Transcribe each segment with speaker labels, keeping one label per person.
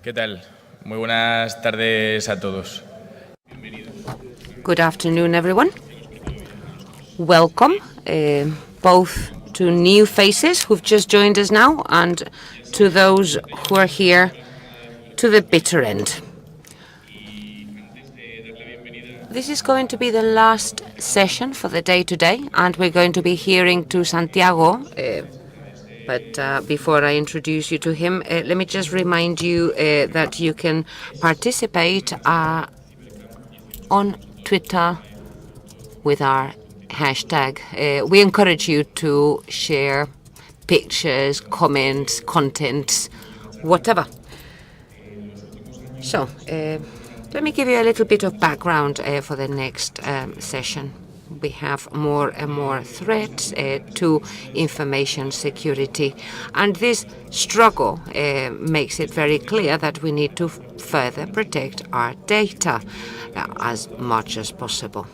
Speaker 1: ¿Qué tal? Muy buenas tardes a todos.
Speaker 2: Good afternoon, everyone. Welcome, both to new faces who've just joined us now and to those who are here to the bitter end. This is going to be the last session for the day today, and we're going to be hearing to Santiago. But before I introduce you to him, let me just remind you that you can participate on Twitter with our hashtag. We encourage you to share pictures, comments, contents, whatever. So, let me give you a little bit of background for the next session. We have more and more threats to information security, and this struggle makes it very clear that we need to further protect our data as much as possible.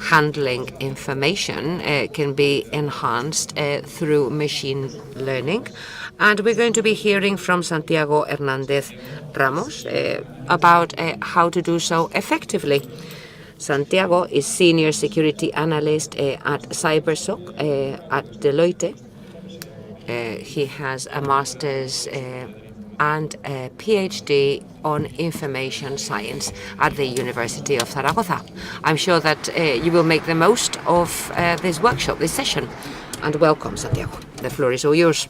Speaker 2: Handling information can be enhanced through machine learning, and we're going to be hearing from Santiago Hernández Ramos about how to do so effectively. Santiago is Senior Security Analyst at CyberSOC at Deloitte. He has a master's and a PhD on information science at the University of Zaragoza. I'm sure that you will make the most of this workshop, this session. And welcome, Santiago. The floor is all yours.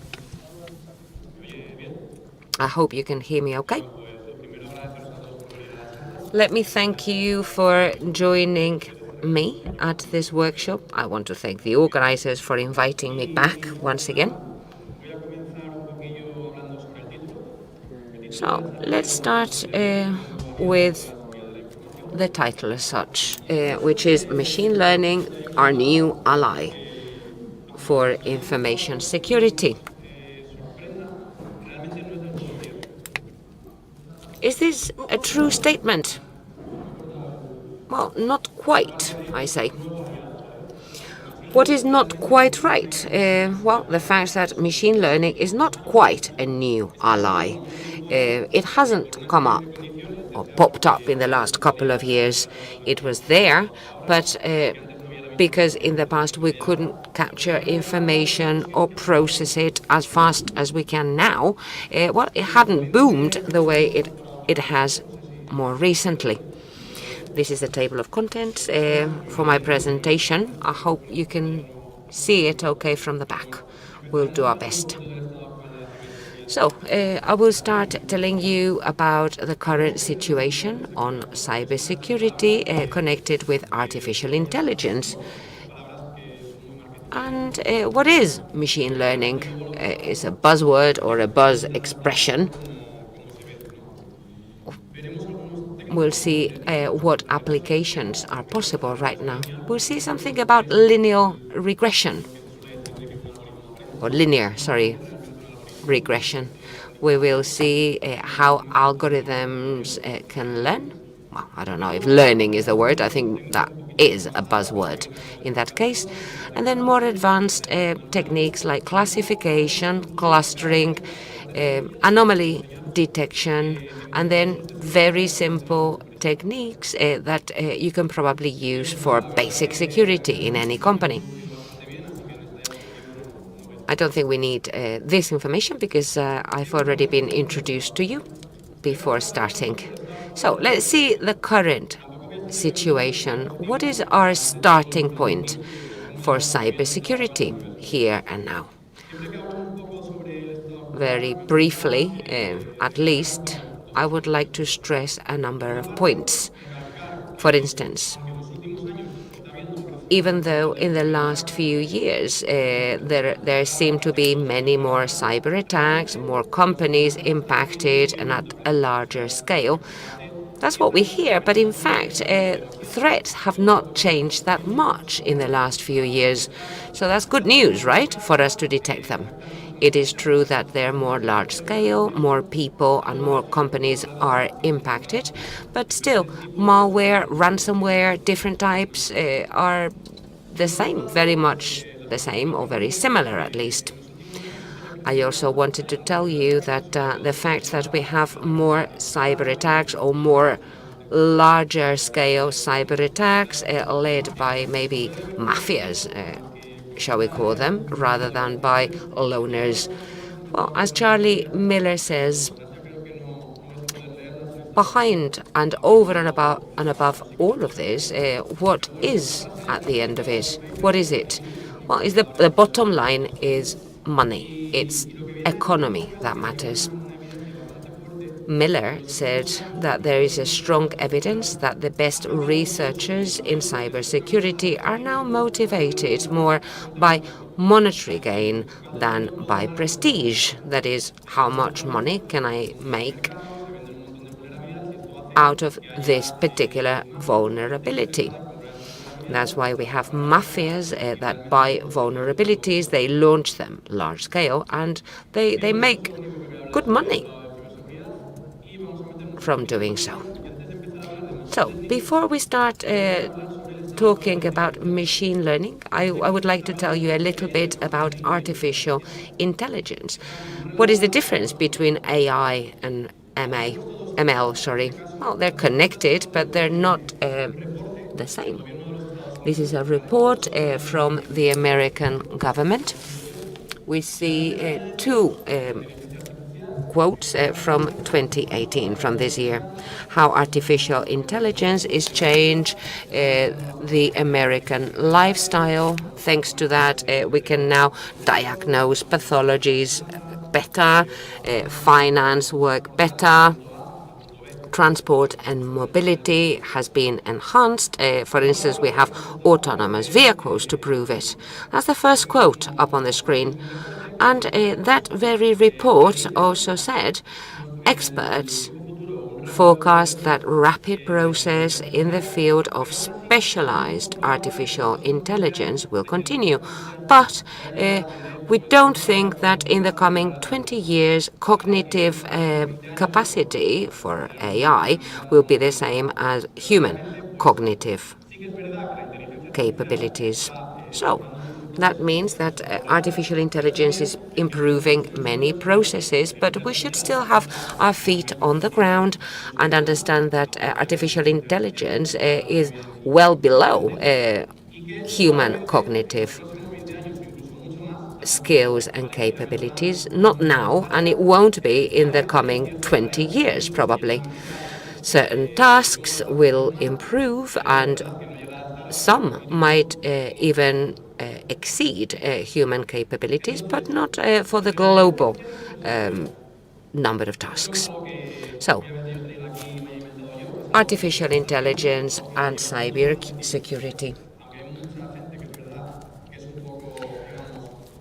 Speaker 2: I hope you can hear me okay. Let me thank you for joining me at this workshop. I want to thank the organizers for inviting me back once again. So let's start with the title as such, which is Machine Learning, Our New Ally for Information Security. Is this a true statement? Well, not quite, I say. What is not quite right? The fact that machine learning is not quite a new ally. It hasn't come up or popped up in the last couple of years. It was there, but because in the past we couldn't capture information or process it as fast as we can now, it hadn't boomed the way it has more recently. This is the table of contents for my presentation. I hope you can see it okay from the back. We'll do our best. So, I will start telling you about the current situation on cybersecurity connected with artificial intelligence. And what is machine learning? Is a buzzword or a buzz expression. We'll see what applications are possible right now. We'll see something about linear regression. Or linear, regression. We will see how algorithms can learn. Well, I don't know if learning is the word. I think that is a buzzword in that case. And then more advanced techniques like classification, clustering, anomaly detection, and then very simple techniques that you can probably use for basic security in any company. I don't think we need this information because I've already been introduced to you before starting. So let's see the current situation. What is our starting point for cybersecurity here and now? Very briefly, at least, I would like to stress a number of points. For instance, even though in the last few years there seem to be many more cyber attacks, more companies impacted and at a larger scale, that's what we hear. But in fact, threats have not changed that much in the last few years. So that's good news, right, for us to detect them. It is true that they're more large scale, more people and more companies are impacted, but still, malware, ransomware, different types are the same, very much the same, or very similar at least. I also wanted to tell you that the fact that we have more cyber attacks or more larger scale cyber attacks led by maybe mafias, shall we call them, rather than by loners. Well, as Charlie Miller says, behind and over and above all of this, what is at the end of it? What is it? Well, is the bottom line is money. It's economy that matters. Miller said that there is a strong evidence that the best researchers in cybersecurity are now motivated more by monetary gain than by prestige. That is, how much money can I make out of this particular vulnerability. That's why we have mafias that buy vulnerabilities, they launch them large scale, and they make good money from doing so. So, before we start talking about machine learning, I would like to tell you a little bit about artificial intelligence. What is the difference between AI and ML, sorry? Well, they're connected, but they're not the same. This is a report from the American government. We see two quotes from 2018, from this year, how artificial intelligence is changing the American lifestyle. Thanks to that, we can now diagnose pathologies better, finance work better, transport and mobility has been enhanced. For instance, we have autonomous vehicles to prove it. That's the first quote up on the screen. And that very report also said experts forecast that rapid process in the field of specialized artificial intelligence will continue. But we don't think that in the coming 20 years, cognitive capacity for AI will be the same as human cognitive capabilities. So that means that artificial intelligence is improving many processes, but we should still have our feet on the ground and understand that artificial intelligence is well below human cognitive skills and capabilities. Not now, and it won't be in the coming 20 years, probably. Certain tasks will improve, and some might even exceed human capabilities, but not for the global number of tasks. So, artificial intelligence and cybersecurity.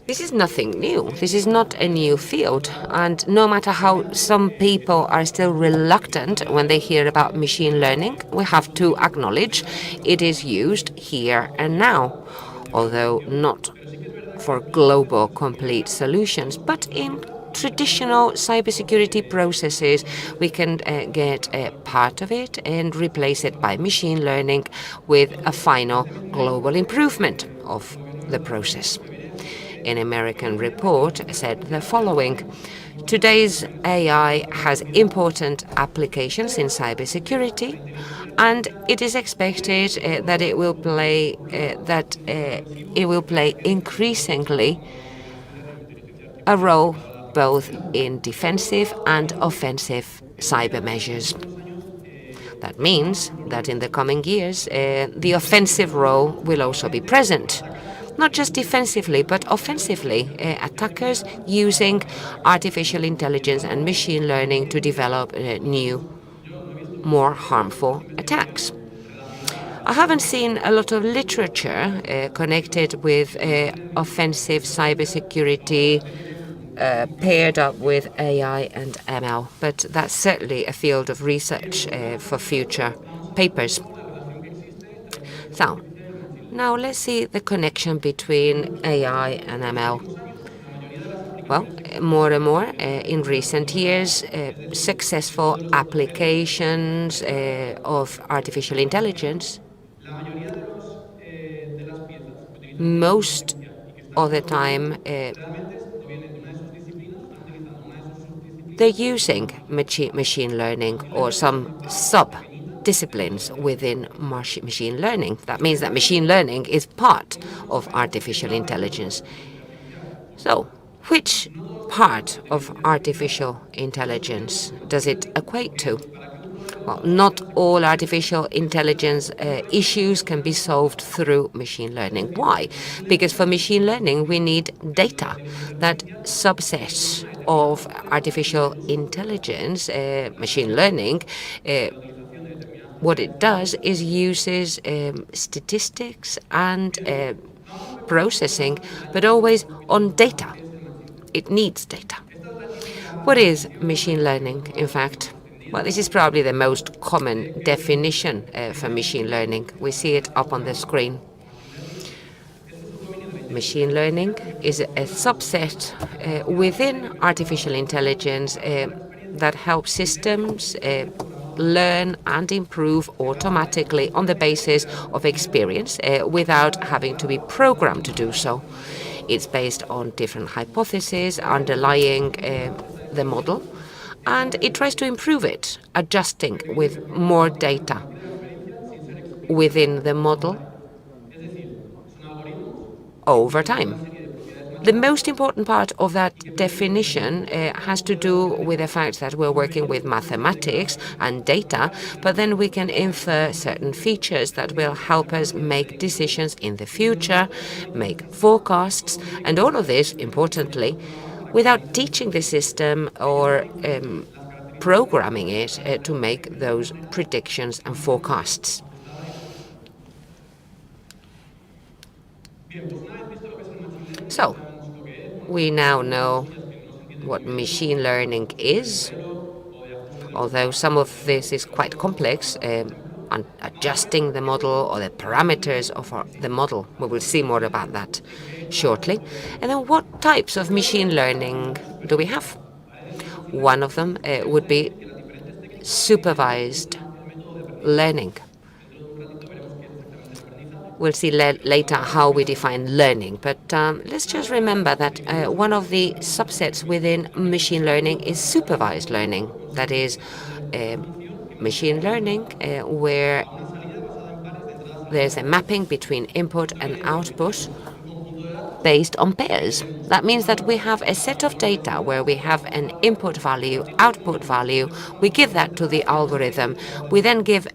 Speaker 2: This is nothing new. This is not a new field. And no matter how some people are still reluctant when they hear about machine learning, we have to acknowledge it is used here and now, although not for global complete solutions, but in traditional cybersecurity processes, we can get a part of it and replace it by machine learning with a final global improvement of the process. An American report said the following: today's AI has important applications in cybersecurity, and it is expected that it will play increasingly a role both in defensive and offensive cyber measures. That means that in the coming years, the offensive role will also be present. Not just defensively, but offensively, attackers using artificial intelligence and machine learning to develop new, more harmful attacks. I haven't seen a lot of literature connected with offensive cybersecurity paired up with AI and ML, but that's certainly a field of research for future papers. So, now let's see the connection between AI and ML. Well, more and more in recent years, successful applications of artificial intelligence, most of the time they're using machine learning or some sub-disciplines within machine learning. That means that machine learning is part of artificial intelligence. So, which part of artificial intelligence does it equate to? Well, not all artificial intelligence issues can be solved through machine learning. Why? Because for machine learning, we need data. That subset of artificial intelligence, machine learning, what it does is uses statistics and processing, but always on data. It needs data. What is machine learning, in fact? Well, this is probably the most common definition for machine learning. We see it up on the screen. Machine learning is a subset within artificial intelligence that helps systems learn and improve automatically on the basis of experience without having to be programmed to do so. It's based on different hypotheses underlying the model, and it tries to improve it, adjusting with more data within the model over time. The most important part of that definition has to do with the fact that we're working with mathematics and data, but then we can infer certain features that will help us make decisions in the future, make forecasts, and all of this, importantly, without teaching the system or programming it to make those predictions and forecasts. So, we now know what machine learning is, although some of this is quite complex, on adjusting the model or the parameters of the model. We will see more about that shortly. And then what types of machine learning do we have? One of them would be supervised learning. We'll see later how we define learning, but let's just remember that one of the subsets within machine learning is supervised learning. That is machine learning where there's a mapping between input and output based on pairs. That means that we have a set of data where we have an input value, output value. We give that to the algorithm. We then give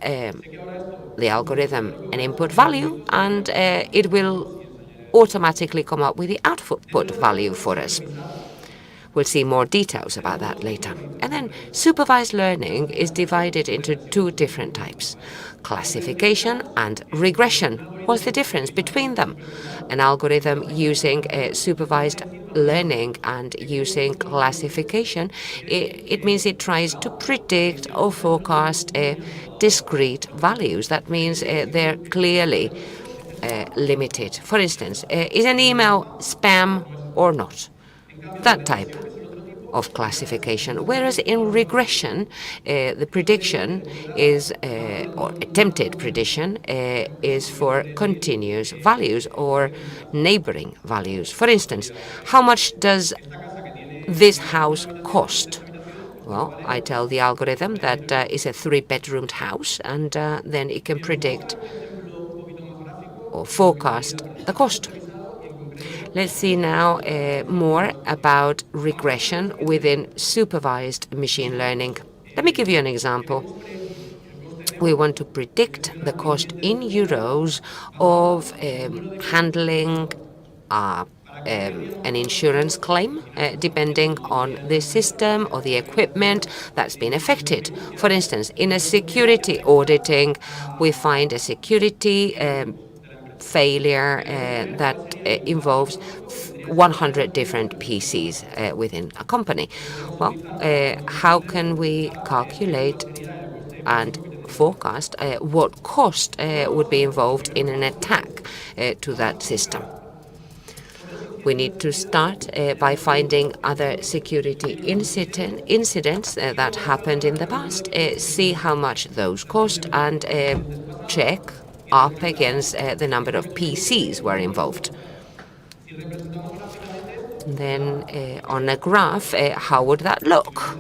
Speaker 2: the algorithm an input value, and it will automatically come up with the output value for us. We'll see more details about that later. And then supervised learning is divided into two different types: classification and regression. What's the difference between them? An algorithm using supervised learning and using classification, it means it tries to predict or forecast discrete values. That means they're clearly limited. For instance, is an email spam or not? That type of classification. Whereas in regression, the prediction is, or attempted prediction, is for continuous values or neighboring values. For instance, how much does this house cost? Well, I tell the algorithm that it's a 3-bedroomed house, and then it can predict or forecast the cost. Let's see now more about regression within supervised machine learning. Let me give you an example. We want to predict the cost in euros of handling an insurance claim, depending on the system or the equipment that's been affected. For instance, in a security auditing, we find a security failure that involves 100 different PCs within a company. Well, how can we calculate and forecast what cost would be involved in an attack to that system? We need to start by finding other security incidents that happened in the past, see how much those cost, and check up against the number of PCs were involved. Then on a graph, how would that look?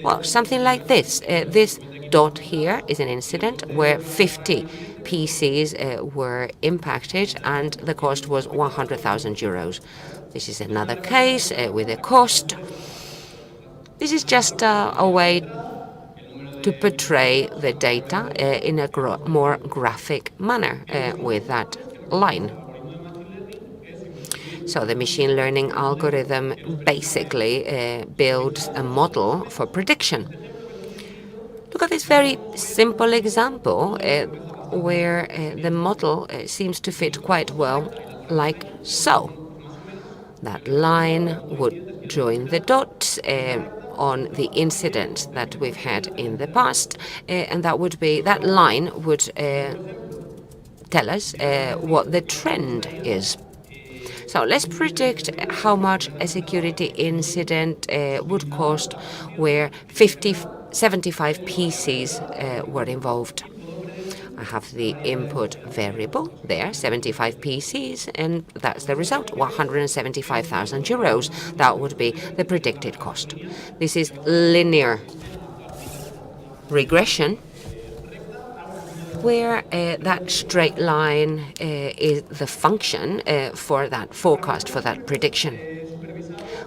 Speaker 2: Well, something like this. This dot here is an incident where 50 PCs were impacted and the cost was 100,000 euros. This is another case with a cost. This is just a way to portray the data in a more graphic manner with that line. So the machine learning algorithm basically builds a model for prediction. Look at this very simple example where the model seems to fit quite well like so. That line would join the dots on the incident that we've had in the past, and that line would tell us what the trend is. So let's predict how much a security incident would cost where 75 PCs were involved. I have the input variable there, 75 PCs, and that's the result, 175,000 euros. That would be the predicted cost. This is linear regression, where that straight line is the function for that forecast, for that prediction.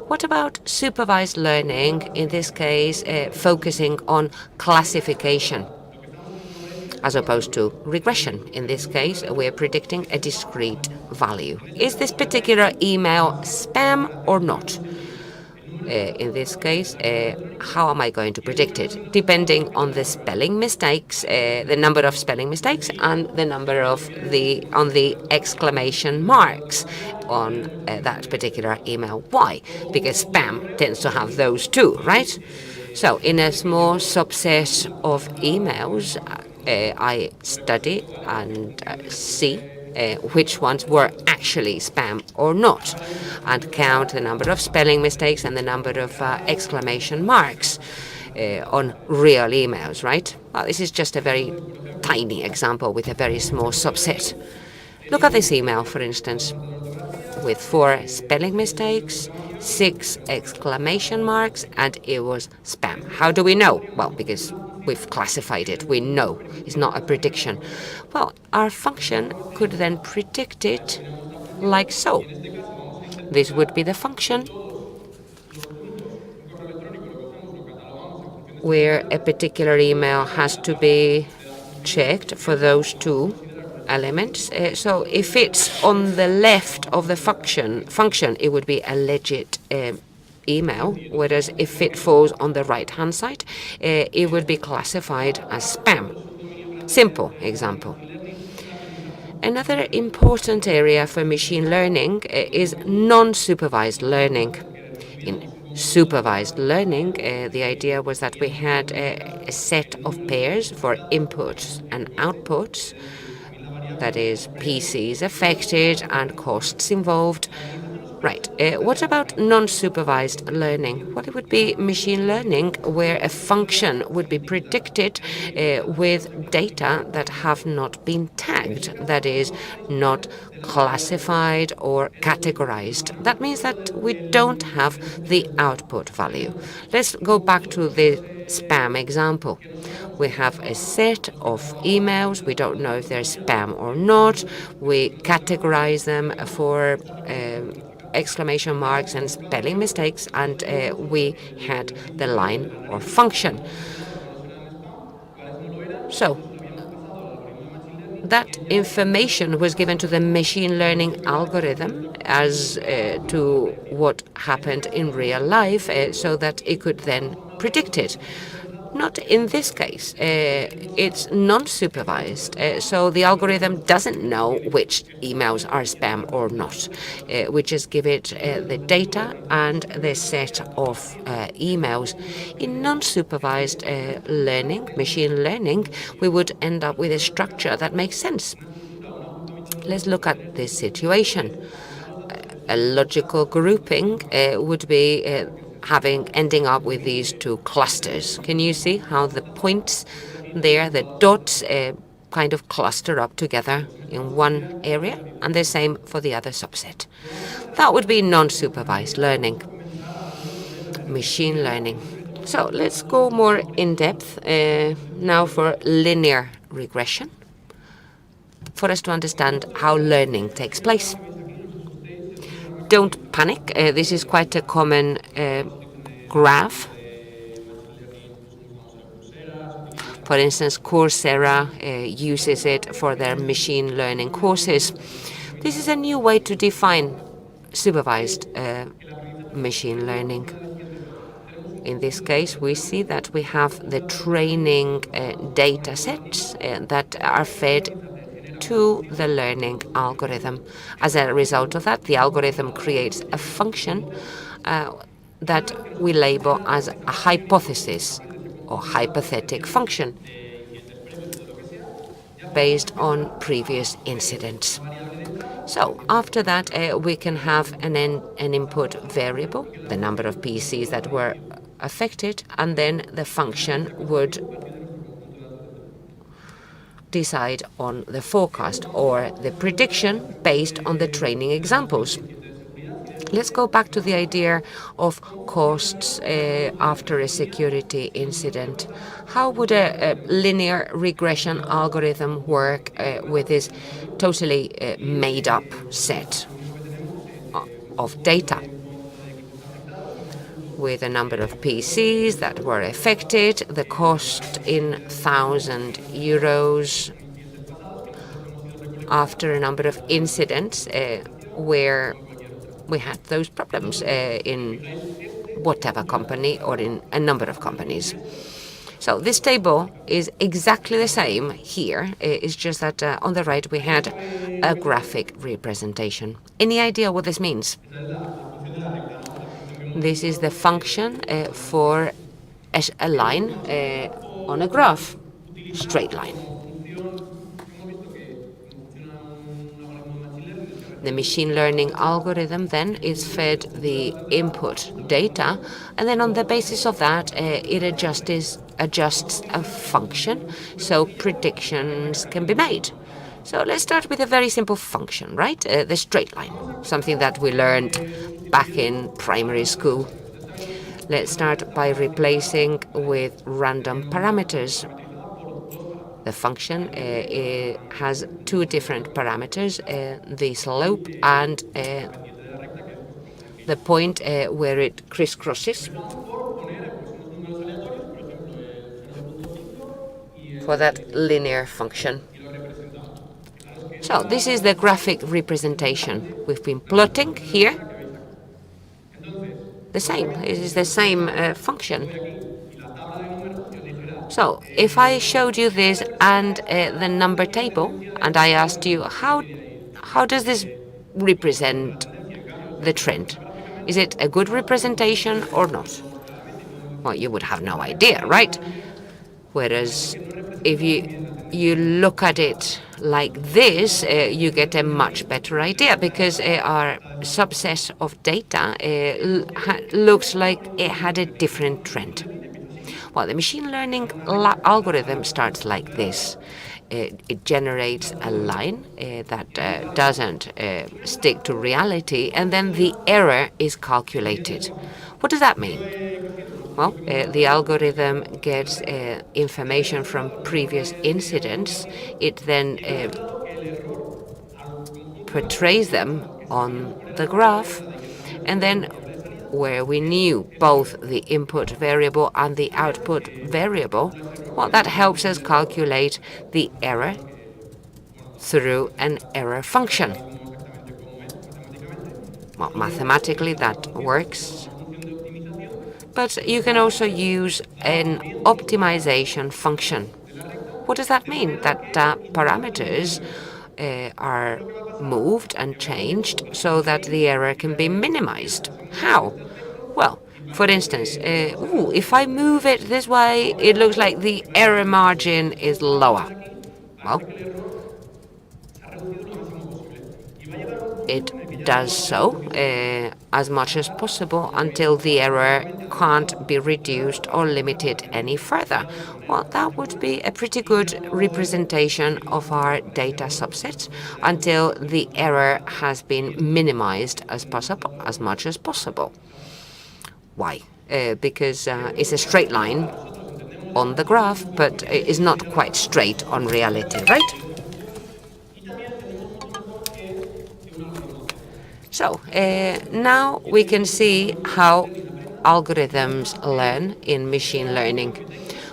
Speaker 2: What about supervised learning, in this case focusing on classification, as opposed to regression? In this case, we're predicting a discrete value. Is this particular email spam or not? In this case, how am I going to predict it? Depending on the spelling mistakes, the number of spelling mistakes, and the number of the exclamation marks on that particular email. Why? Because spam tends to have those too, right? So in a small subset of emails, I study and see which ones were actually spam or not, and count the number of spelling mistakes and the number of exclamation marks on real emails, right? Well, this is just a very tiny example with a very small subset. Look at this email, for instance, with 4 spelling mistakes, 6 exclamation marks, and it was spam. How do we know? Well, because we've classified it. We know it's not a prediction. Well, our function could then predict it like so. This would be the function where a particular email has to be checked for those 2 elements. So if it's on the left of the function, it would be a legit email, whereas if it falls on the right-hand side, it would be classified as spam. Simple example. Another important area for machine learning is non-supervised learning. In supervised learning, the idea was that we had a set of pairs for inputs and outputs, that is, PCs affected and costs involved. Right. What about non-supervised learning? Well, it would be machine learning where a function would be predicted with data that have not been tagged, that is, not classified or categorized. That means that we don't have the output value. Let's go back to the spam example. We have a set of emails. We don't know if they're spam or not. We categorize them for exclamation marks and spelling mistakes, and we had the line or function. So that information was given to the machine learning algorithm as to what happened in real life, so that it could then predict it. Not in this case. It's non-supervised, so the algorithm doesn't know which emails are spam or not. We just give it the data and the set of emails. In non-supervised learning, machine learning, we would end up with a structure that makes sense. Let's look at this situation. A logical grouping would be ending up with these 2 clusters. Can you see how the points there, the dots, kind of cluster up together in one area, and the same for the other subset? That would be non-supervised learning. Machine learning. So let's go more in depth now for linear regression, for us to understand how learning takes place. Don't panic. This is quite a common graph. For instance, Coursera uses it for their machine learning courses. This is a new way to define supervised machine learning. In this case, we see that we have the training data sets that are fed to the learning algorithm. As a result of that, the algorithm creates a function that we label as a hypothesis or hypothetic function based on previous incidents. So after that, we can have an input variable, the number of PCs that were affected, and then the function would decide on the forecast or the prediction based on the training examples. Let's go back to the idea of costs after a security incident. How would a linear regression algorithm work with this totally made-up set of data? With a number of PCs that were affected, the cost in €1,000 after a number of incidents where we had those problems in whatever company or in a number of companies. So this table is exactly the same here. It's just that on the right we had a graphic representation. Any idea what this means? This is the function for a line on a graph, straight line. The machine learning algorithm then is fed the input data, and then on the basis of that, it adjusts a function so predictions can be made. So let's start with a very simple function, right? The straight line, something that we learned back in primary school. Let's start by replacing with random parameters. The function has two different parameters, the slope and the point where it crisscrosses. For that linear function. So this is the graphic representation. We've been plotting here. The same. It is the same function. So if I showed you this and the number table, and I asked you how does this represent the trend? Is it a good representation or not? Well, you would have no idea, right? Whereas if you look at it like this, you get a much better idea, because our subset of data looks like it had a different trend. Well, the machine learning algorithm starts like this. It generates a line that doesn't stick to reality, and then the error is calculated. What does that mean? Well, the algorithm gets information from previous incidents. It then portrays them on the graph, and then where we knew both the input variable and the output variable, well, that helps us calculate the error through an error function. Well, mathematically that works. But you can also use an optimization function. What does that mean? That parameters are moved and changed so that the error can be minimized. How? Well, for instance, if I move it this way, it looks like the error margin is lower. Well, it does so as much as possible until the error can't be reduced or limited any further. Well, that would be a pretty good representation of our data subset until the error has been minimized as much as possible. Why? because it's a straight line on the graph, but it's not quite straight on reality, right? So now we can see how algorithms learn in machine learning.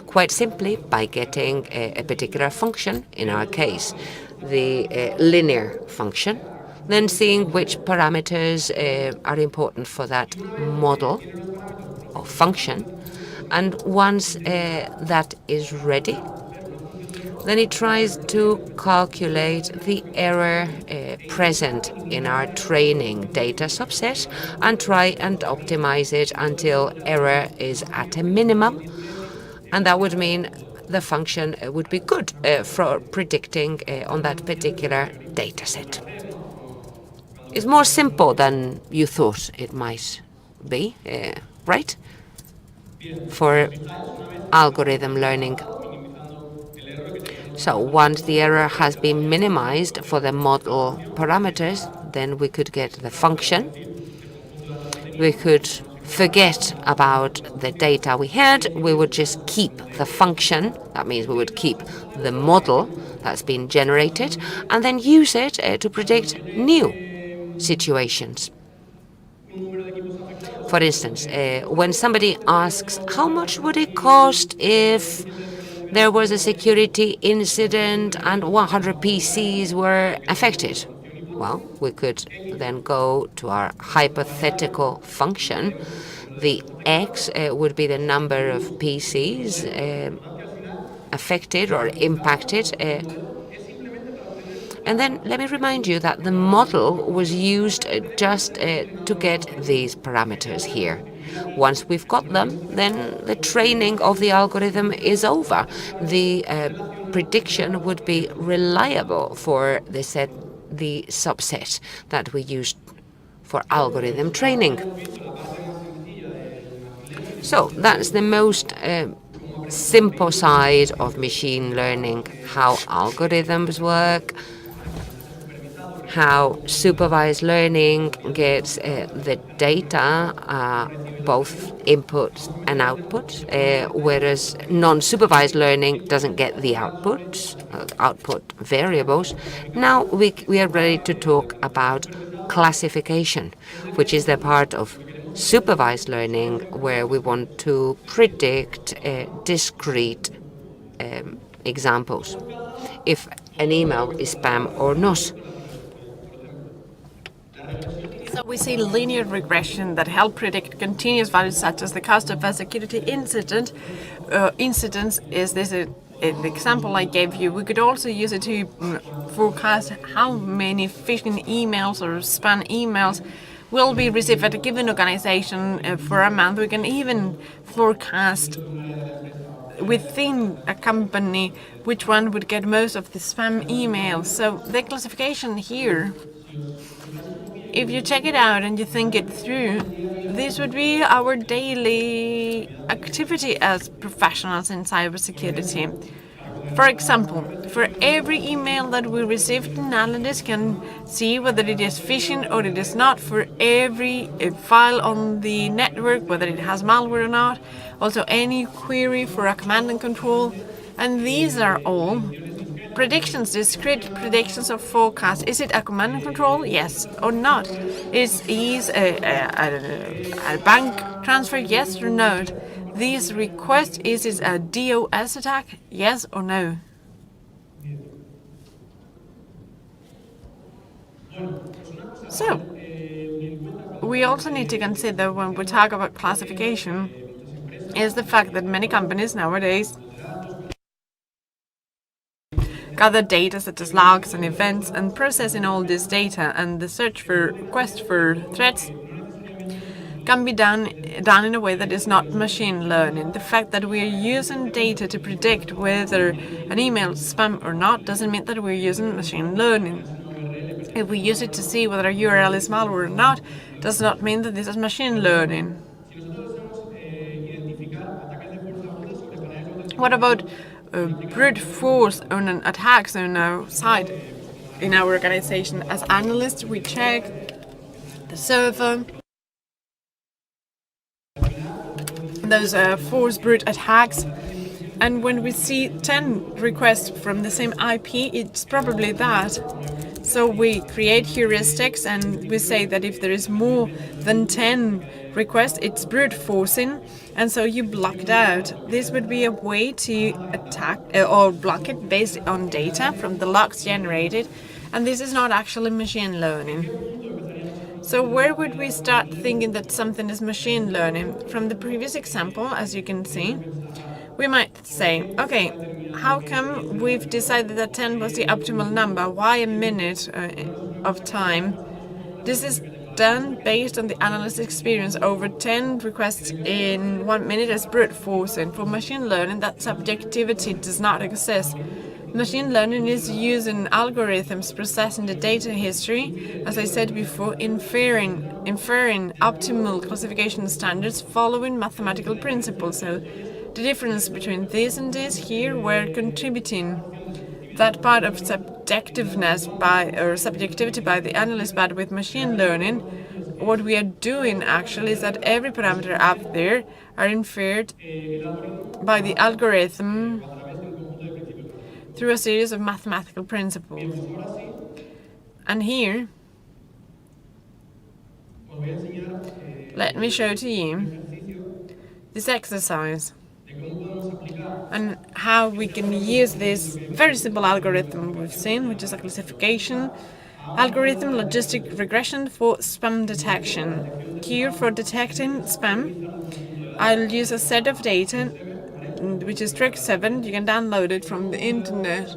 Speaker 2: Quite simply by getting a particular function, in our case, the linear function, then seeing which parameters are important for that model or function. And once that is ready, then it tries to calculate the error present in our training data subset and try and optimize it until error is at a minimum. And that would mean the function would be good for predicting on that particular data set. It's more simple than you thought it might be, right? For algorithm learning. So once the error has been minimized for the model parameters, then we could get the function. We could forget about the data we had. We would just keep the function. That means we would keep the model that's been generated and then use it to predict new situations. For instance, when somebody asks, how much would it cost if there was a security incident and 100 PCs were affected? Well, we could then go to our hypothetical function. The X would be the number of PCs affected or impacted. And then let me remind you that the model was used just to get these parameters here. Once we've got them, then the training of the algorithm is over. The prediction would be reliable for the subset that we used for algorithm training. So that's the most simple side of machine learning, how algorithms work, how supervised learning gets the data, both inputs and outputs, whereas non-supervised learning doesn't get the outputs, output variables. Now we are ready to talk about classification, which is the part of supervised learning where we want to predict discrete examples, if an email is spam or not.
Speaker 3: So we see linear regression that help predict continuous values such as the cost of a security incident. Incidents is this an example I gave you. We could also use it to forecast how many phishing emails or spam emails will be received at a given organization for a month. We can even forecast within a company which one would get most of the spam emails. So the classification here, if you check it out and you think it through, this would be our daily activity as professionals in cybersecurity. For example, for every email that we received, an analyst can see whether it is phishing or it is not. For every file on the network, whether it has malware or not. Also any query for a command and control. And these are all predictions, discrete predictions of forecast. Is it a command and control? Yes or not? Is a bank transfer? Yes or no? These requests, is it a DOS attack? Yes or no? So, we also need to consider when we talk about classification is the fact that many companies nowadays gather data such as logs and events, and processing all this data and the search for requests for threats can be done in a way that is not machine learning. The fact that we are using data to predict whether an email is spam or not doesn't mean that we're using machine learning. If we use it to see whether a URL is malware or not, does not mean that this is machine learning. What about brute force on an attacks on our side in our organization? As analysts, we check the server. those force brute attacks. And when we see 10 requests from the same IP, it's probably that. So we create heuristics and we say that if there is more than 10 requests, it's brute forcing, and so you block it out. This would be a way to attack or block it based on data from the logs generated, and this is not actually machine learning. So where would we start thinking that something is machine learning? From the previous example, as you can see, we might say, okay, how come we've decided that 10 was the optimal number? Why a minute of time? This is done based on the analyst's experience. Over 10 requests in 1 minute as brute forcing. For machine learning, that subjectivity does not exist. Machine learning is using algorithms processing the data history, as I said before, inferring optimal classification standards following mathematical principles. So the difference between this and this here, we're contributing that part of subjectivity by the analyst, but with machine learning, what we are doing actually is that every parameter up there are inferred by the algorithm through a series of mathematical principles. And here, let me show to you this exercise and how we can use this very simple algorithm we've seen, which is a classification algorithm, logistic regression for spam detection. Here, for detecting spam, I'll use a set of data, which is trick 7. You can download it from the internet,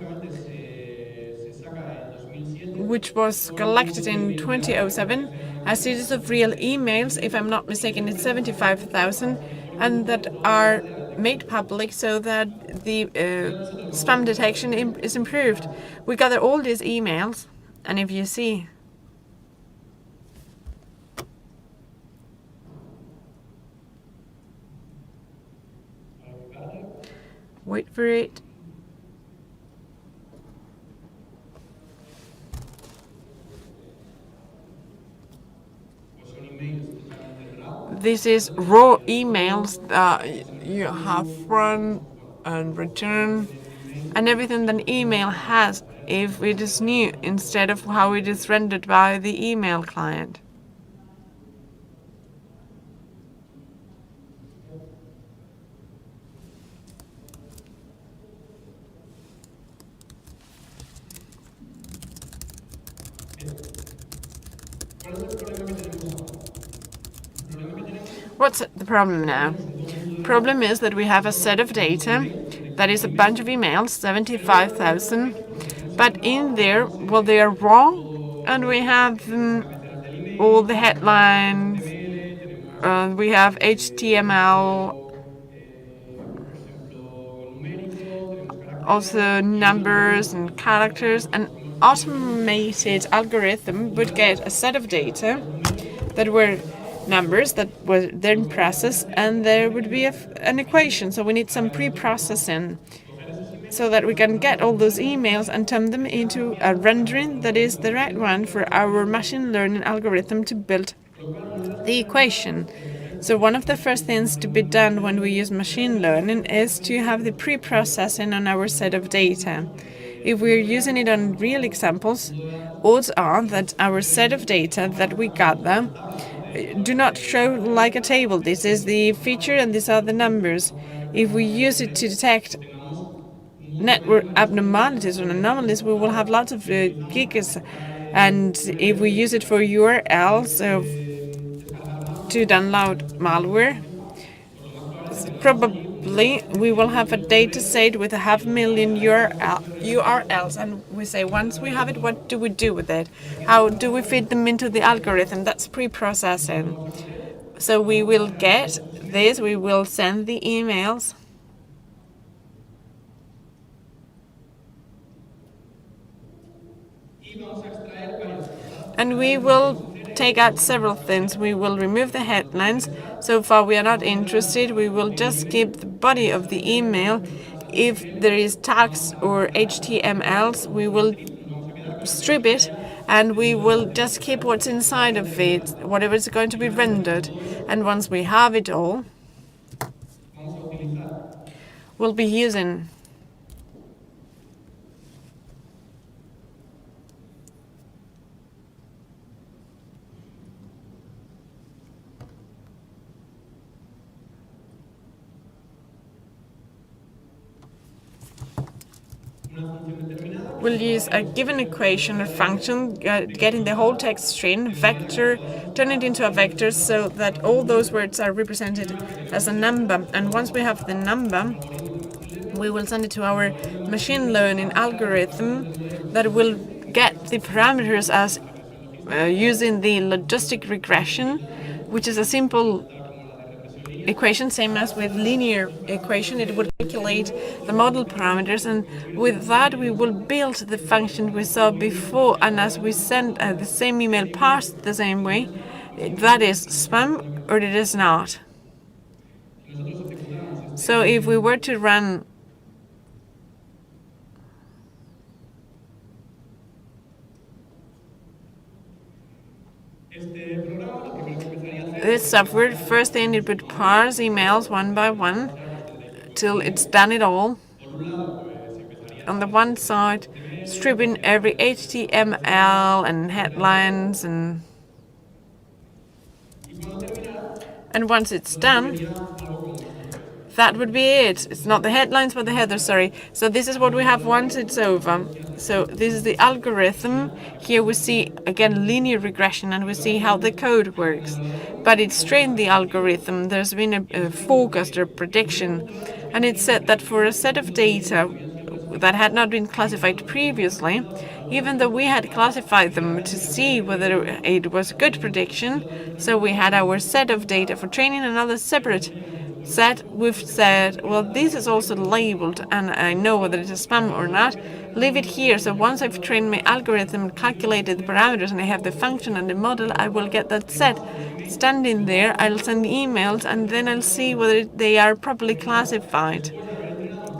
Speaker 3: which was collected in 2007, a series of real emails, if I'm not mistaken, it's 75,000, and that are made public so that the spam detection is improved. We gather all these emails, and if you see, wait for it. This is raw emails that you have run and return, and everything that email has if it is new, instead of how it is rendered by the email client. What's the problem now? Problem is that we have a set of data that is a bunch of emails, 75,000, but in there, well, they are raw, and we have all the headlines, we have HTML, also numbers and characters. An automated algorithm would get a set of data that were numbers that were then processed, and there would be an equation. So we need some pre-processing so that we can get all those emails and turn them into a rendering that is the right one for our machine learning algorithm to build the equation. So one of the first things to be done when we use machine learning is to have the pre-processing on our set of data. If we're using it on real examples, odds are that our set of data that we gather do not show like a table. This is the feature and these are the numbers. If we use it to detect network abnormalities or anomalies, we will have lots of gigas. And if we use it for URLs to download malware, probably we will have a data set with 500,000 URLs, and we say, once we have it, what do we do with it? How do we feed them into the algorithm? That's pre-processing. So we will get this, we will send the emails, and we will take out several things. We will remove the headlines. So far we are not interested. We will just keep the body of the email. If there is tags or HTMLs, we will strip it, and we will just keep what's inside of it, whatever is going to be rendered. And once we have it all, we'll be using. We'll use a given equation or function, getting the whole text string, vector, turn it into a vector so that all those words are represented as a number. And once we have the number, we will send it to our machine learning algorithm that will get the parameters as using the logistic regression, which is a simple equation, same as with linear equation. It would calculate the model parameters, and with that we will build the function we saw before. And as we send the same email parsed the same way, that is spam or it is not. So if we were to run this software, first thing it would parse emails one by one till it's done it all. On the one side, stripping every HTML and headlines, and once it's done, that would be it. It's not the headlines, but the headers, sorry. So this is what we have once it's over. So this is the algorithm. Here we see, again, linear regression, and we see how the code works. But it's trained the algorithm. There's been a forecast or prediction, and it said that for a set of data that had not been classified previously, even though we had classified them to see whether it was a good prediction, so we had our set of data for training, another separate set, we've said, well, this is also labeled and I know whether it's a spam or not, leave it here. So once I've trained my algorithm and calculated the parameters and I have the function and the model, I will get that set standing there. I'll send emails and then I'll see whether they are properly classified.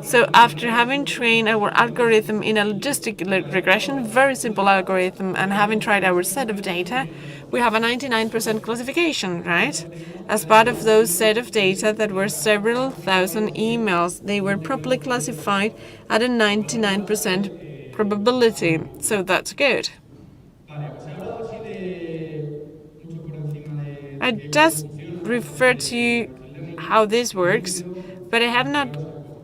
Speaker 3: So after having trained our algorithm in a logistic regression, very simple algorithm, and having tried our set of data, we have a 99% classification, right? As part of those set of data that were several thousand emails, they were properly classified at a 99% probability. So that's good. I just referred to how this works, but I have not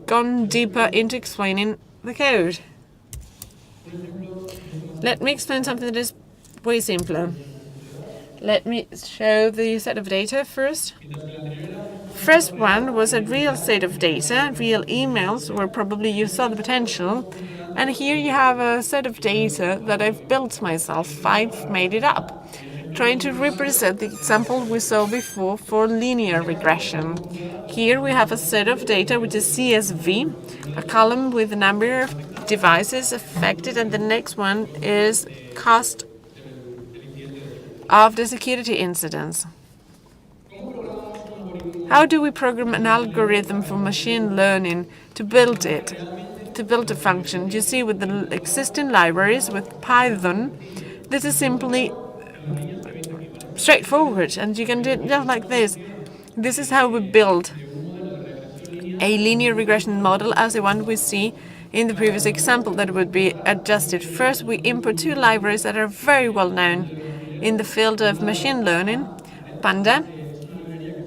Speaker 3: gone deeper into explaining the code. Let me explain something that is way simpler. Let me show the set of data first. First one was a real set of data, real emails, where probably you saw the potential. And here you have a set of data that I've built myself. I've made it up, trying to represent the example we saw before for linear regression. Here we have a set of data which is CSV, a column with the number of devices affected, and the next one is cost of the security incidents. How do we program an algorithm for machine learning to build it, to build a function? You see, with the existing libraries, with Python, this is simply straightforward, and you can do it just like this. This is how we build a linear regression model as the one we see in the previous example that would be adjusted. First, we import two libraries that are very well known in the field of machine learning. Panda,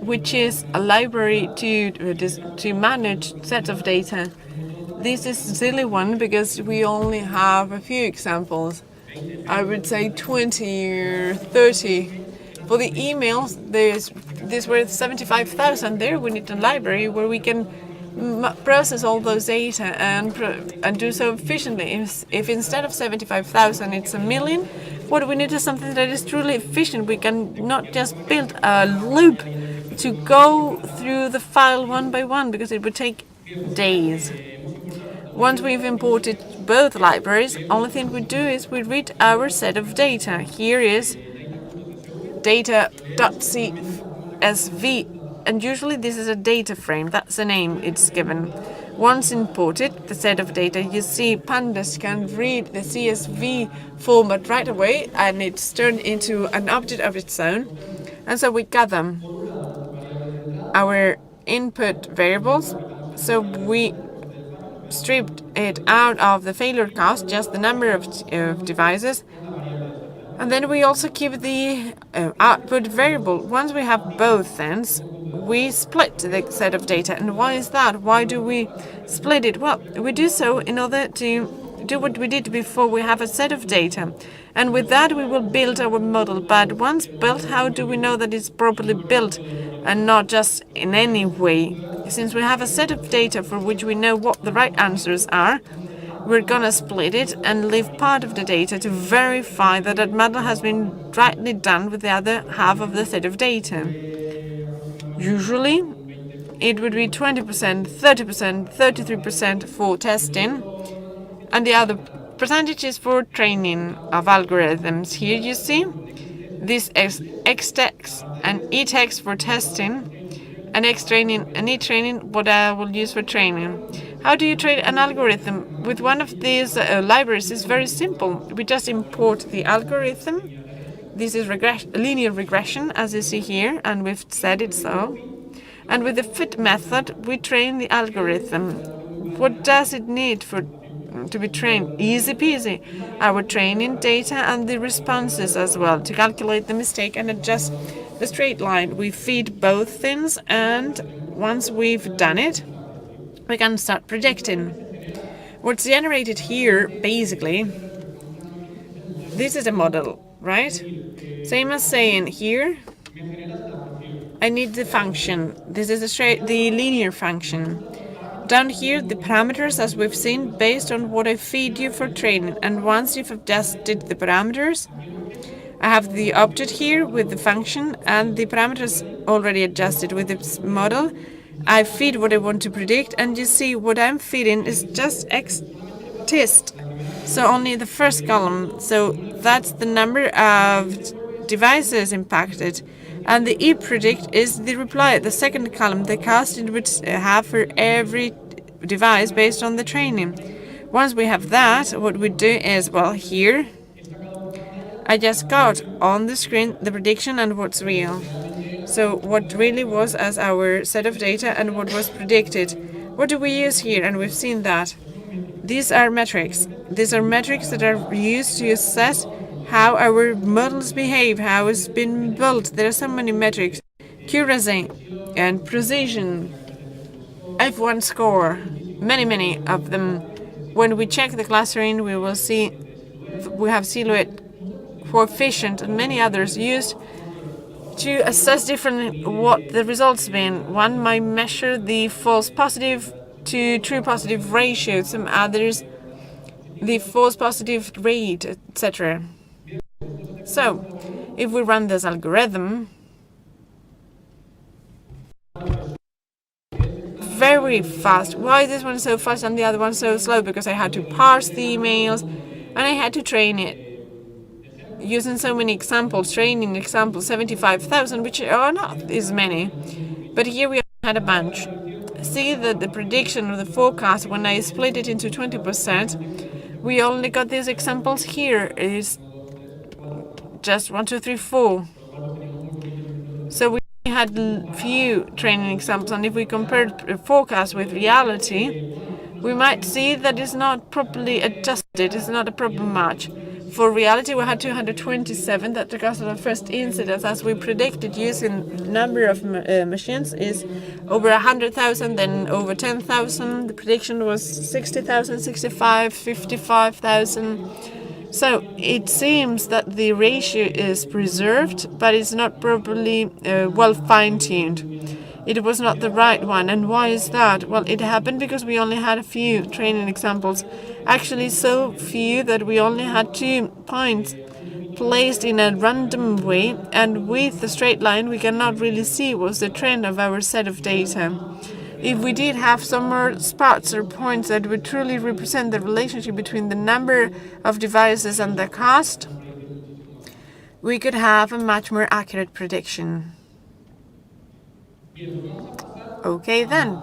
Speaker 3: which is a library to manage sets of data. This is a silly one because we only have a few examples. I would say 20 or 30. For the emails, there's worth 75,000. There we need a library where we can process all those data and do so efficiently. If instead of 75,000 it's 1 million, what we need is something that is truly efficient. We can not just build a loop to go through the file one by one, because it would take days. Once we've imported both libraries, only thing we do is we read our set of data. Here is data.csv, and usually this is a data frame. That's the name it's given. Once imported the set of data, you see pandas can read the CSV format right away, and it's turned into an object of its own. And so we gather our input variables, So we stripped it out of the failure cost, just the number of devices. And then we also keep the output variable. Once we have both ends, we split the set of data. And why is that? Why do we split it? Well, we do so in order to do what we did before. We have a set of data. And with that, we will build our model. But once built, how do we know that it's properly built and not just in any way? Since we have a set of data for which we know what the right answers are, we're gonna split it and leave part of the data to verify that that model has been rightly done with the other half of the set of data. Usually, it would be 20%, 30%, 33% for testing, and the other percentages for training of algorithms. Here you see this is X-text and E-text for testing, and X-training and E-training what I will use for training. How do you train an algorithm? With one of these libraries, it's very simple. We just import the algorithm. This is linear regression, as you see here, and we've said it so. And with the fit method, we train the algorithm. What does it need to be trained? Easy peasy. Our training data and the responses as well to calculate the mistake and adjust the straight line. We feed both things, and once we've done it, we can start predicting. What's generated here, basically, this is a model, right? Same as saying here, I need the function. This is the linear function. Down here, the parameters, as we've seen, based on what I feed you for training. And once you've adjusted the parameters, I have the object here with the function and the parameters already adjusted with this model. I feed what I want to predict, and you see what I'm feeding is just X-test. So only the first column. So that's the number of devices impacted. And the E-predict is the reply, the second column, the cost it would have for every device based on the training. Once we have that, what we do is, well, here, I just got on the screen the prediction and what's real. So what really was as our set of data and what was predicted. What do we use here? And we've seen that. These are metrics. These are metrics that are used to assess how our models behave, how it's been built. There are so many metrics. Accuracy and precision, F1 score, many of them. When we check the clustering, we will see we have silhouette, coefficient, and many others used to assess different what the results been. One might measure the false positive to true positive ratio, some others the false positive rate, etc. So, if we run this algorithm, very fast. Why is this one so fast and the other one so slow? Because I had to parse the emails and I had to train it using so many examples, training examples, 75,000, which are not as many. But here we had a bunch. See that the prediction or the forecast, when I split it into 20%, we only got these examples here is just 1, 2, 3, 4. So we had few training examples, and if we compared forecast with reality, we might see that it's not properly adjusted, it's not a proper match. For reality, we had 227 that because of the first incidence, as we predicted using number of machines, is over 100,000, then over 10,000. The prediction was 60,000, 65, 55,000. So it seems that the ratio is preserved, but it's not properly well fine-tuned. It was not the right one. And why is that? Well, it happened because we only had a few training examples. Actually, so few that we only had 2 points placed in a random way. And with the straight line, we cannot really see what's the trend of our set of data. If we did have some more spots or points that would truly represent the relationship between the number of devices and the cost, we could have a much more accurate prediction. Okay then.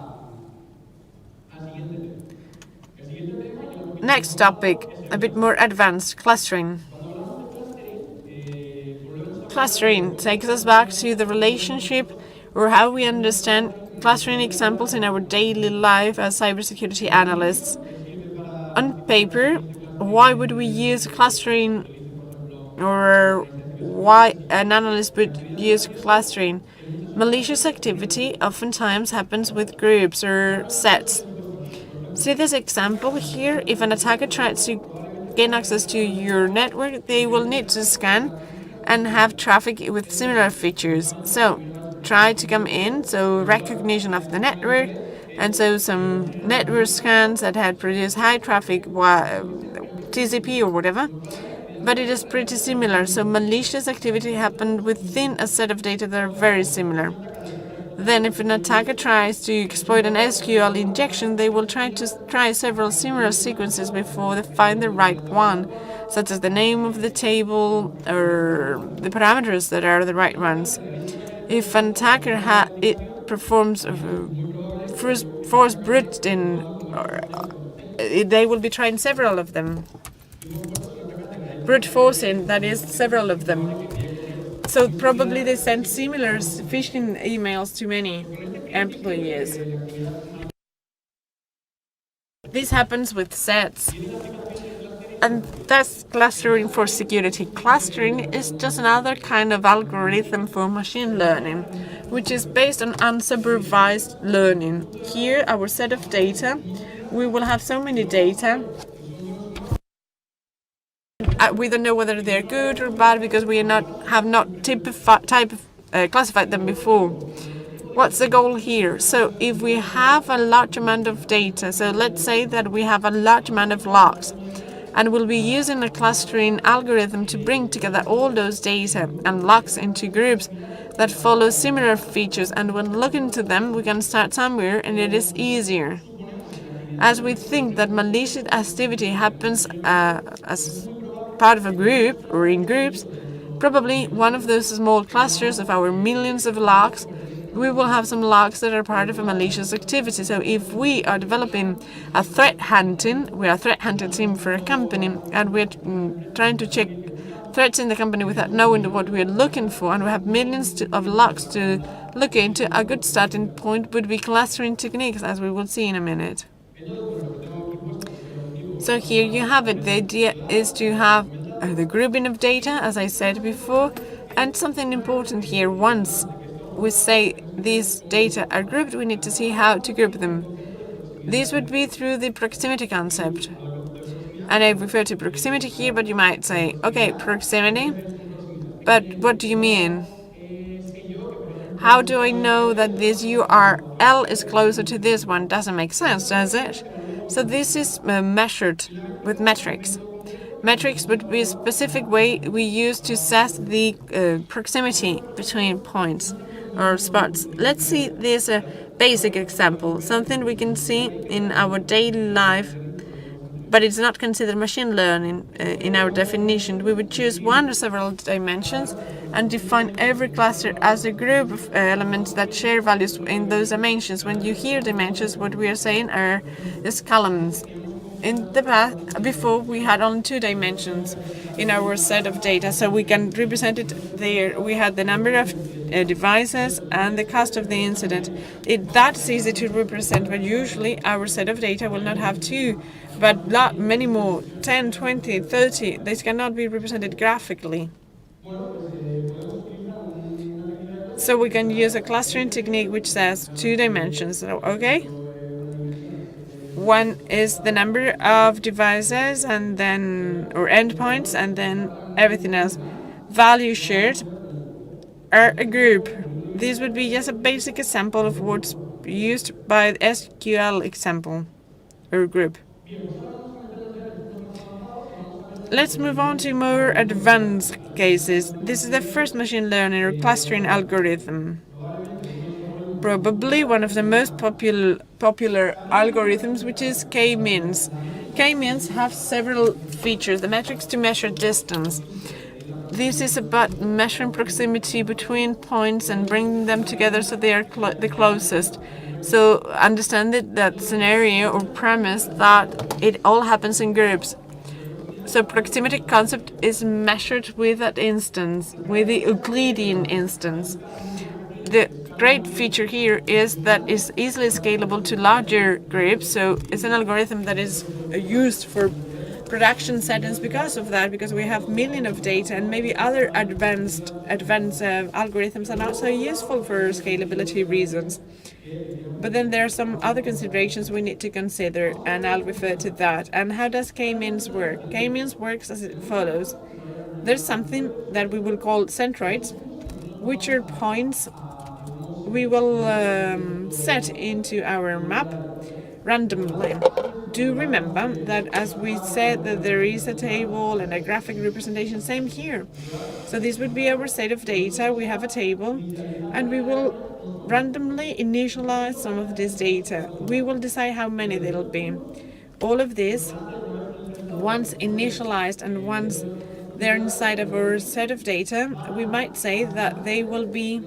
Speaker 3: Next topic, a bit more advanced, clustering. Clustering takes us back to the relationship or how we understand clustering examples in our daily life as cybersecurity analysts. On paper, why would we use clustering, or why an analyst would use clustering? Malicious activity oftentimes happens with groups or sets. See this example here? If an attacker tries to gain access to your network, they will need to scan and have traffic with similar features. So try to come in, so recognition of the network, and so some network scans that had produced high traffic TCP or whatever. But it is pretty similar, so malicious activity happened within a set of data that are very similar. Then if an attacker tries to exploit an SQL injection, they will try several similar sequences before they find the right one, such as the name of the table or the parameters that are the right ones. If an attacker performs force brute-in, they will be trying several of them. Brute forcing, that is, several of them. So probably they send similar phishing emails to many employees. This happens with sets. And that's clustering for security. Clustering is just another kind of algorithm for machine learning, which is based on unsupervised learning. Here, our set of data, we will have so many data. We don't know whether they're good or bad because we have not classified them before. What's the goal here? So if we have a large amount of data, so let's say that we have a large amount of logs, and we'll be using a clustering algorithm to bring together all those data and logs into groups that follow similar features, and when looking to them, we can start somewhere and it is easier. As we think that malicious activity happens as part of a group or in groups, probably one of those small clusters of our millions of logs, we will have some logs that are part of a malicious activity. So if we are developing a threat hunting, we are a threat hunting team for a company, and we're trying to check threats in the company without knowing what we're looking for, and we have millions of logs to look into, a good starting point would be clustering techniques, as we will see in a minute. So here you have it. The idea is to have the grouping of data, as I said before, and something important here. Once we say these data are grouped, we need to see how to group them. This would be through the proximity concept. And I refer to proximity here, but you might say, okay, proximity, but what do you mean? How do I know that this URL is closer to this one? Doesn't make sense, does it? So this is measured with metrics. Metrics would be a specific way we use to assess the proximity between points or spots. Let's see this basic example, something we can see in our daily life, but it's not considered machine learning in our definition. We would choose one or several dimensions and define every cluster as a group of elements that share values in those dimensions. When you hear dimensions, what we are saying are just columns. In the past, before, we had only 2 dimensions in our set of data, so we can represent it there. We had the number of devices and the cost of the incident. That's easy to represent, but usually our set of data will not have 2, but many more, 10, 20, 30. This cannot be represented graphically. So we can use a clustering technique which says 2 dimensions, okay? One is the number of devices and then, or endpoints, and then everything else. Values shared are a group. This would be just a basic example of what's used by the SQL example or group. Let's move on to more advanced cases. This is the first machine learning or clustering algorithm. Probably one of the most popular algorithms, which is KMEANS. KMEANS have several features. The metrics to measure distance. This is about measuring proximity between points and bringing them together so they are the closest. So understand that scenario or premise that it all happens in groups. So proximity concept is measured with that instance, with the Euclidean instance. The great feature here is that it's easily scalable to larger groups. So it's an algorithm that is used for production settings because of that, because we have millions of data, and maybe other advanced algorithms are not so useful for scalability reasons. But then there are some other considerations we need to consider, and I'll refer to that. And how does KMEANS work? KMEANS works as it follows. There's something that we will call centroids, which are points we will set into our map randomly. Do remember that, as we said, that there is a table and a graphic representation, same here. So this would be our set of data. We have a table, and we will randomly initialize some of this data. We will decide how many there'll be. All of this, once initialized and once they're inside of our set of data, we might say that they will be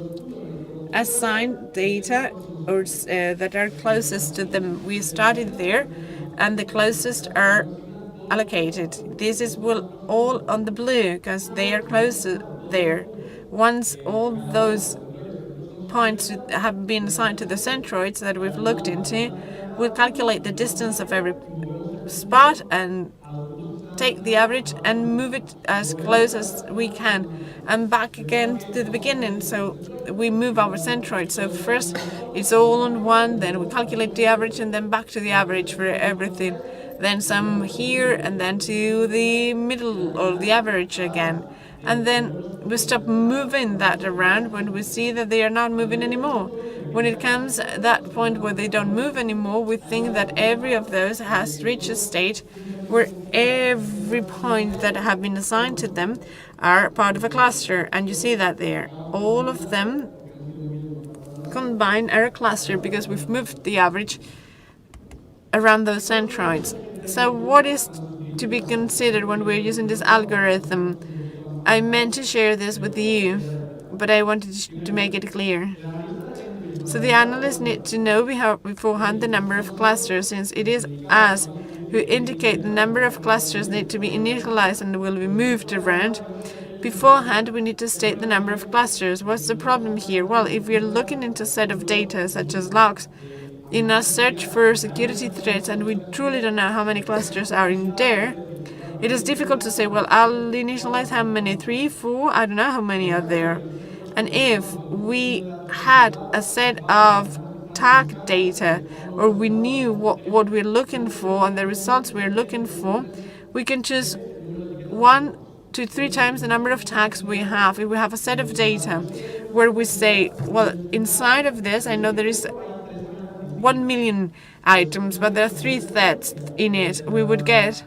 Speaker 3: assigned data or that are closest to them. We started there, and the closest are allocated. This is all on the blue because they are closer there. Once all those points have been assigned to the centroids that we've looked into, we'll calculate the distance of every spot and take the average and move it as close as we can and back again to the beginning. So we move our centroid. So first it's all on one, then we calculate the average, and then back to the average for everything. Then some here, and then to the middle or the average again. And then we stop moving that around when we see that they are not moving anymore. When it comes at that point where they don't move anymore, we think that every of those has reached a state where every point that have been assigned to them are part of a cluster. And you see that there. All of them combined are a cluster because we've moved the average around those centroids. So what is to be considered when we're using this algorithm? I meant to share this with you, but I wanted to make it clear. So the analysts need to know beforehand the number of clusters, since it is us who indicate the number of clusters need to be initialized and will be moved around. Beforehand, we need to state the number of clusters. What's the problem here? Well, if we're looking into a set of data such as logs, in a search for security threats, and we truly don't know how many clusters are in there, it is difficult to say, well, I'll initialize how many, 3, 4, I don't know how many are there. And if we had a set of tag data, or we knew what we're looking for and the results we're looking for, we can choose 1 to 3 times the number of tags we have. If we have a set of data where we say, well, inside of this, I know there is 1 million items, but there are 3 threads in it, we would get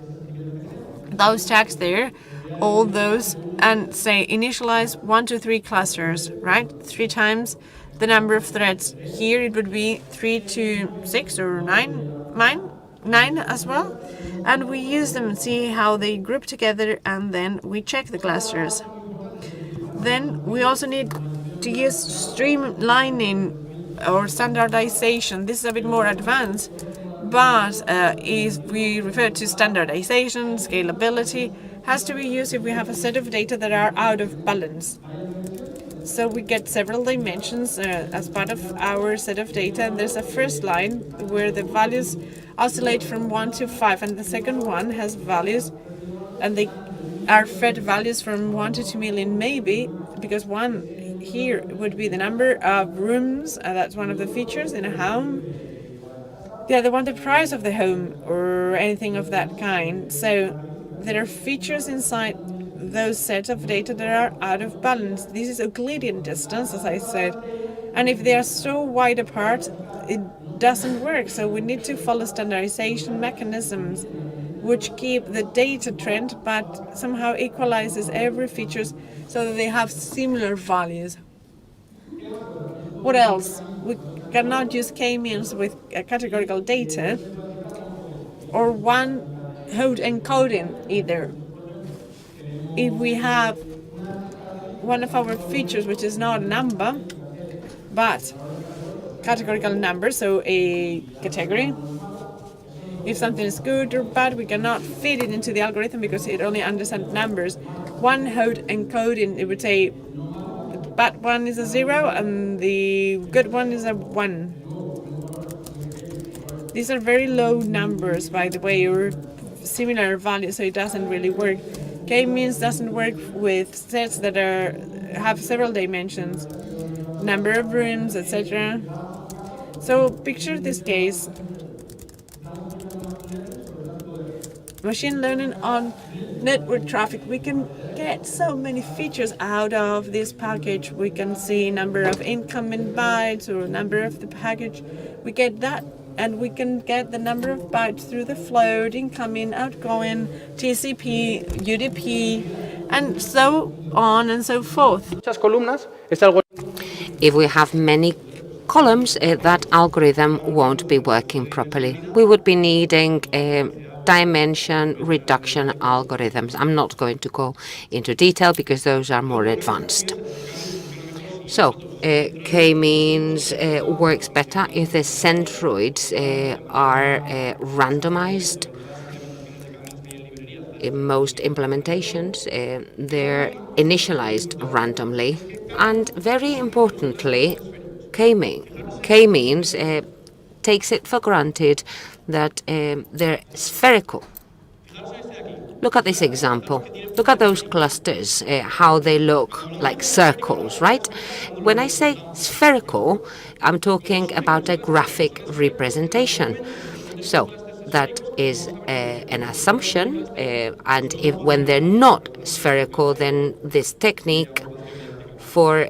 Speaker 3: those tags there, all those, and say initialize 1 to 3 clusters, right? 3 times the number of threads. Here it would be 3 to 6 or 9 as well. And we use them and see how they group together, and then we check the clusters. Then we also need to use streamlining or standardization. This is a bit more advanced, but if we refer to standardization, scalability has to be used if we have a set of data that are out of balance. So we get several dimensions as part of our set of data, and there's a first line where the values oscillate from 1 to 5, and the second one has values, and they are fed values from 1 to 2 million, maybe, because 1 here would be the number of rooms, that's one of the features in a home. The other one, the price of the home, or anything of that kind. So there are features inside those sets of data that are out of balance. This is Euclidean distance, as I said, and if they are so wide apart, it doesn't work. So we need to follow standardization mechanisms which keep the data trend but somehow equalizes every features so that they have similar values. What else? We cannot use KMEANS with categorical data or one-hot encoding either. If we have one of our features which is not a number but categorical number, so a category, if something is good or bad, we cannot fit it into the algorithm because it only understands numbers. One-hot encoding, it would say bad one is a 0 and the good one is a 1. These are very low numbers, by the way, or similar values, so it doesn't really work. K-means doesn't work with sets that have several dimensions, number of rooms, etc. So picture this case. Machine learning on network traffic. We can get so many features out of this package. We can see number of incoming bytes or number of the package. We get that, and we can get the number of bytes through the float, incoming, outgoing, TCP, UDP, and so on and so forth.
Speaker 2: If we have many columns, that algorithm won't be working properly. We would be needing dimension reduction algorithms. I'm not going to go into detail because those are more advanced. So K-means works better if the centroids are randomized. In most implementations, they're initialized randomly. And very importantly, K-means takes it for granted that they're spherical. Look at this example. Look at those clusters, how they look like circles, right? When I say spherical, I'm talking about a graphic representation. So that is an assumption, and when they're not spherical, then this technique for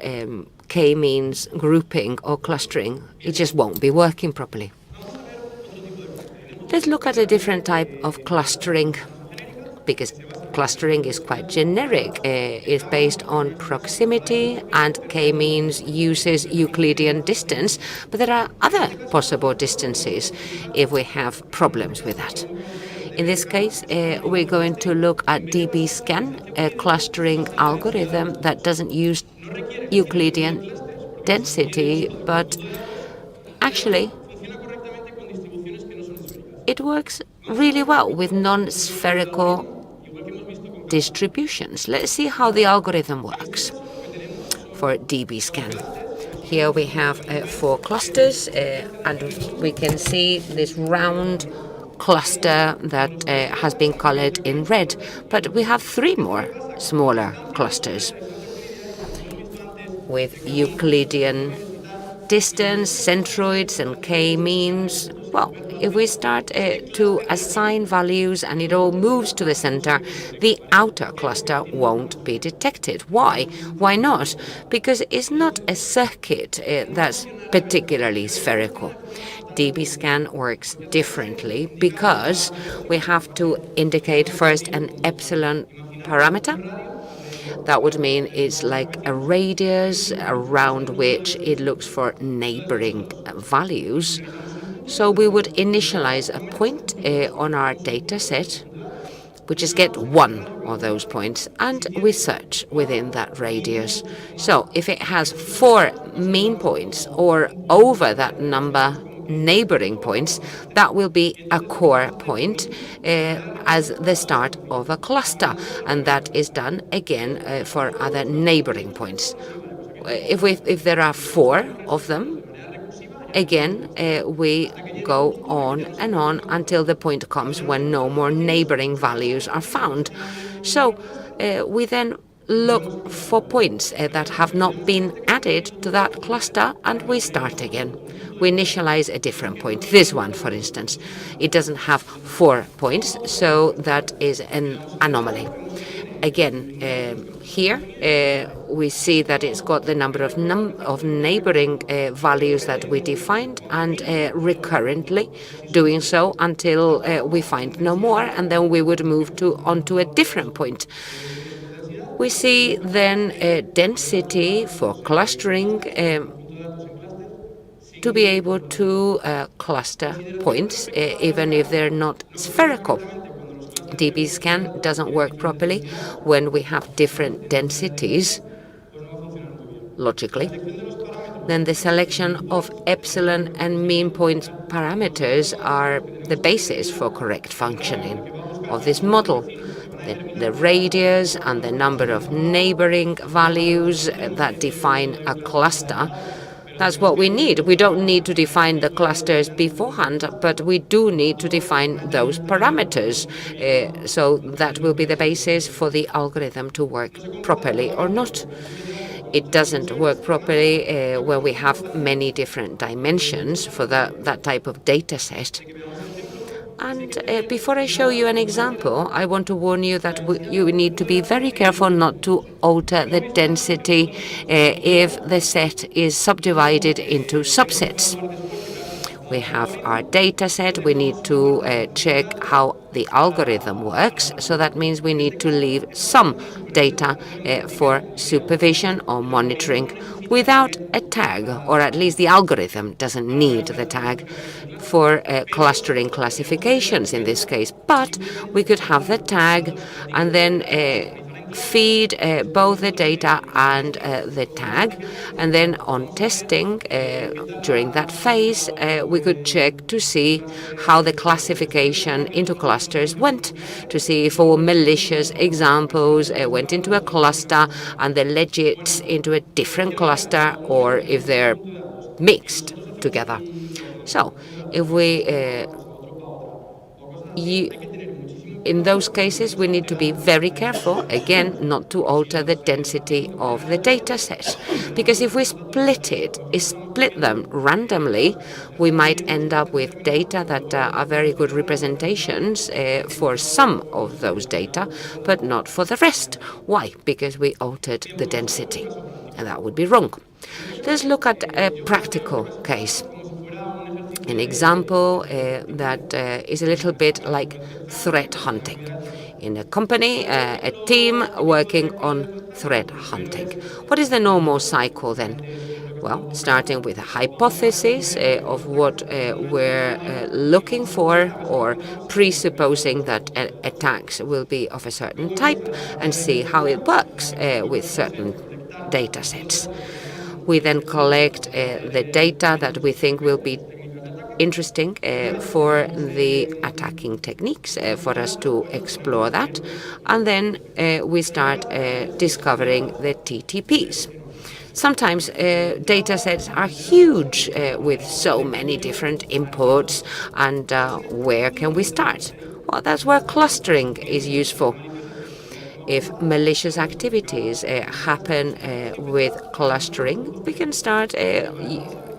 Speaker 2: K-means grouping or clustering, it just won't be working properly. Let's look at a different type of clustering, because clustering is quite generic. It's based on proximity, and K-means uses Euclidean distance, but there are other possible distances if we have problems with that. In this case, we're going to look at DBSCAN, a clustering algorithm that doesn't use Euclidean density, but actually it works really well with non-spherical distributions. Let's see how the algorithm works for DBSCAN. Here we have 4 clusters, and we can see this round cluster that has been colored in red, but we have 3 more smaller clusters with Euclidean distance, centroids, and K-means. Well, if we start to assign values and it all moves to the center, the outer cluster won't be detected. Why? Why not? Because it's not a circuit that's particularly spherical. DBSCAN works differently because we have to indicate first an epsilon parameter. That would mean it's like a radius around which it looks for neighboring values. So we would initialize a point on our data set. We just get 1 of those points, and we search within that radius. So if it has 4 mean points or over that number neighboring points, that will be a core point as the start of a cluster, and that is done again for other neighboring points. If there are 4 of them, again we go on and on until the point comes when no more neighboring values are found. So we then look for points that have not been added to that cluster, and we start again. We initialize a different point. This one, for instance, it doesn't have 4 points, so that is an anomaly. Again, here we see that it's got the number of neighboring values that we defined, and recurrently doing so until we find no more, and then we would move onto a different point. We see then density for clustering to be able to cluster points even if they're not spherical. DBSCAN doesn't work properly when we have different densities, logically. Then the selection of epsilon and mean point parameters are the basis for correct functioning of this model. the radius and the number of neighboring values that define a cluster. That's what we need. We don't need to define the clusters beforehand, but we do need to define those parameters. So that will be the basis for the algorithm to work properly or not. It doesn't work properly when we have many different dimensions for that type of data set. And before I show you an example, I want to warn you that you need to be very careful not to alter the density if the set is subdivided into subsets. We have our data set. We need to check how the algorithm works. So that means we need to leave some data for supervision or monitoring without a tag, or at least the algorithm doesn't need the tag for clustering classifications in this case. But we could have the tag and then feed both the data and the tag, and then on testing during that phase we could check to see how the classification into clusters went, to see if all malicious examples went into a cluster and the legit into a different cluster, or if they're mixed together. So if we in those cases, we need to be very careful, again, not to alter the density of the data set. Because if we split them randomly, we might end up with data that are very good representations for some of those data, but not for the rest. Why? Because we altered the density, and that would be wrong. Let's look at a practical case. An example that is a little bit like threat hunting. In a company, a team working on threat hunting. What is the normal cycle then? Well, starting with a hypothesis of what we're looking for, or presupposing that attacks will be of a certain type, and see how it works with certain data sets. We then collect the data that we think will be interesting for the attacking techniques, for us to explore that. And then we start discovering the TTPs. Sometimes data sets are huge with so many different inputs, and where can we start? Well, that's where clustering is useful. If malicious activities happen with clustering, we can start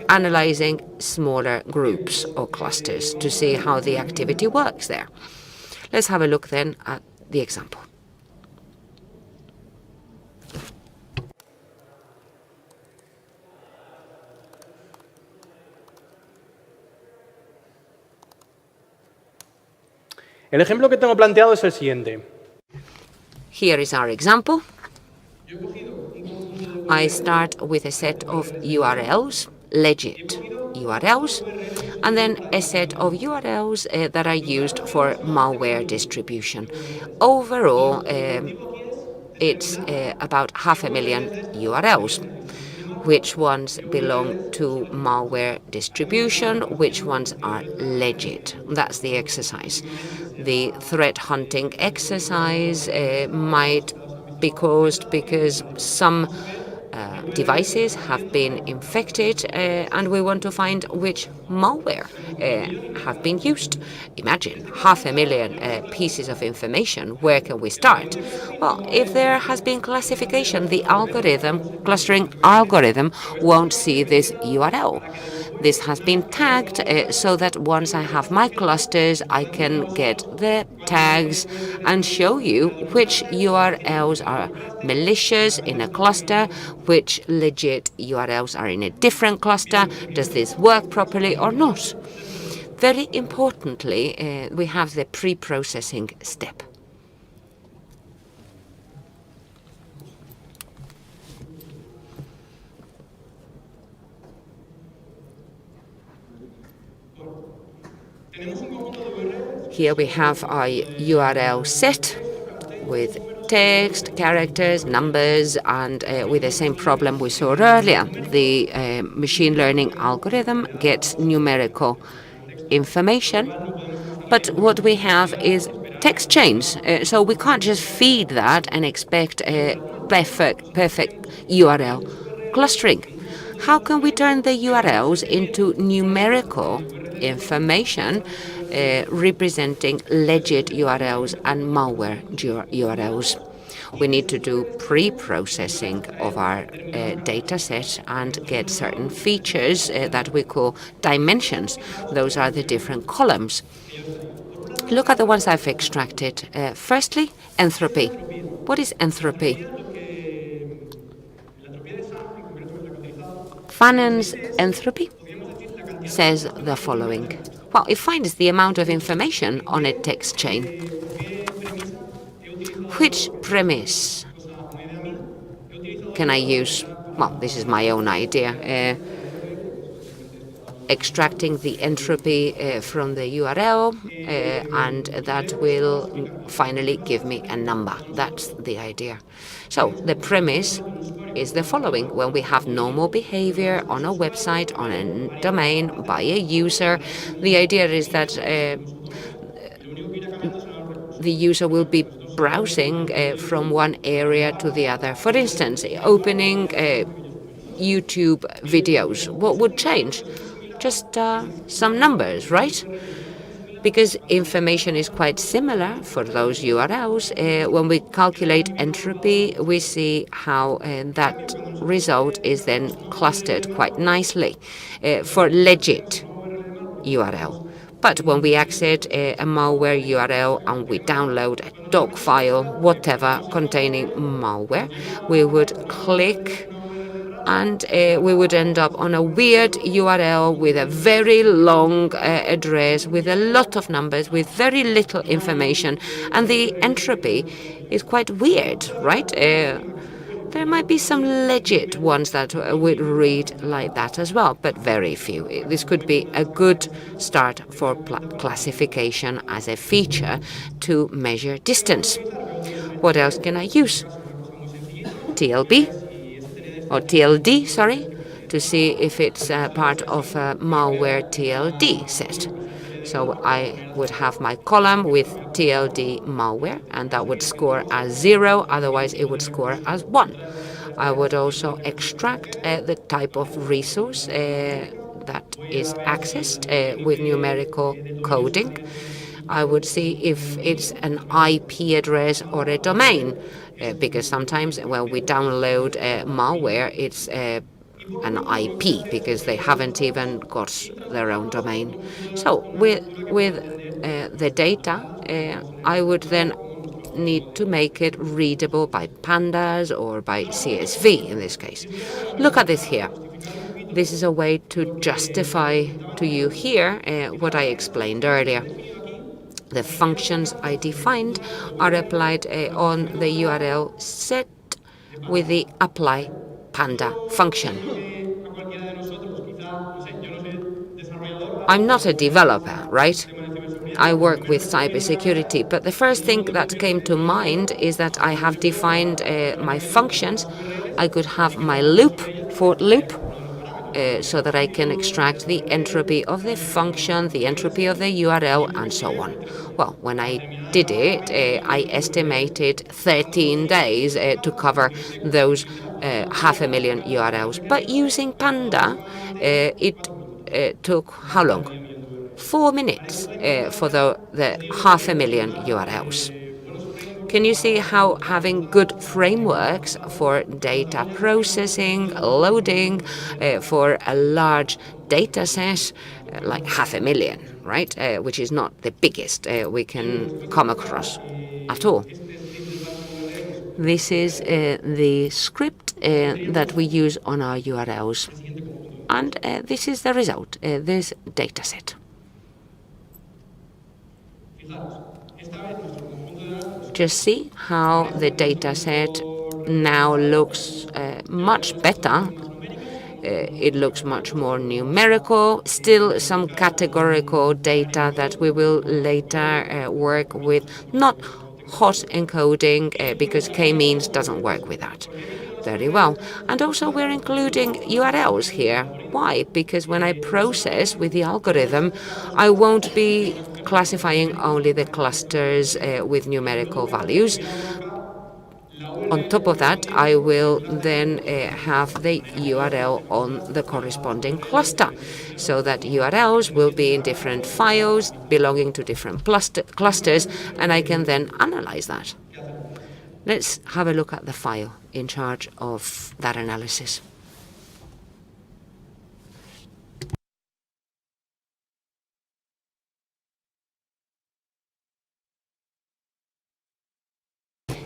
Speaker 2: analyzing smaller groups or clusters to see how the activity works there. Let's have a look then at the example.
Speaker 4: El ejemplo que tengo planteado es el siguiente.
Speaker 2: Here is our example. I start with a set of URLs, legit URLs, and then a set of URLs that are used for malware distribution. Overall, it's about 500,000 URLs. Which ones belong to malware distribution, which ones are legit. That's the exercise. The threat hunting exercise might be caused because some devices have been infected, and we want to find which malware have been used. Imagine 500,000 pieces of information. Where can we start? Well, if there has been classification, the clustering algorithm won't see this URL. This has been tagged so that once I have my clusters, I can get the tags and show you which URLs are malicious in a cluster, which legit URLs are in a different cluster. Does this work properly or not? Very importantly, we have the pre-processing step. Here we have our URL set with text, characters, numbers, and with the same problem we saw earlier. The machine learning algorithm gets numerical information, but what we have is text chains. So we can't just feed that and expect a perfect URL clustering. How can we turn the URLs into numerical information representing legit URLs and malware URLs? We need to do pre-processing of our data set and get certain features that we call dimensions. Those are the different columns. Look at the ones I've extracted. Firstly, entropy. What is entropy? Fanon's entropy says the following. Well, it finds the amount of information on a text chain. Which premise can I use? Well, this is my own idea. Extracting the entropy from the URL, and that will finally give me a number. That's the idea. So the premise is the following. When we have normal behavior on a website, on a domain, by a user, the idea is that the user will be browsing from one area to the other. For instance, opening YouTube videos. What would change? Just some numbers, right? Because information is quite similar for those URLs. When we calculate entropy, we see how that result is then clustered quite nicely for legit URL. But when we access a malware URL and we download a doc file, whatever, containing malware, we would click and we would end up on a weird URL with a very long address, with a lot of numbers, with very little information. And the entropy is quite weird, right? There might be some legit ones that would read like that as well, but very few. This could be a good start for classification as a feature to measure distance. What else can I use? TLB. Or TLD, sorry, to see if it's part of a malware TLD set. So I would have my column with TLD malware, and that would score as 0, otherwise it would score as 1. I would also extract the type of resource that is accessed with numerical coding. I would see if it's an IP address or a domain. Because sometimes when we download malware, it's an IP because they haven't even got their own domain. So with the data, I would then need to make it readable by pandas or by CSV in this case. Look at this here. This is a way to justify to you here what I explained earlier. The functions I defined are applied on the URL set with the apply panda function. I'm not a developer, right? I work with cybersecurity, but the first thing that came to mind is that I have defined my functions. I could have my loop, for loop, so that I can extract the entropy of the function, the entropy of the URL, and so on. Well, when I did it, I estimated 13 days to cover those 500,000 URLs. But using Panda, it took how long? 4 minutes for the 500,000 URLs. Can you see how having good frameworks for data processing, loading, for a large data set, like 500,000, right, which is not the biggest we can come across at all. This is the script that we use on our URLs. And this is the result, this data set. Just see how the data set now looks much better. It looks much more numerical, still some categorical data that we will later work with, not hot encoding because KMEANS doesn't work with that very well. And also we're including URLs here. Why? Because when I process with the algorithm, I won't be classifying only the clusters with numerical values. On top of that, I will then have the URL on the corresponding cluster, so that URLs will be in different files belonging to different clusters, and I can then analyze that. Let's have a look at the file in charge of that analysis.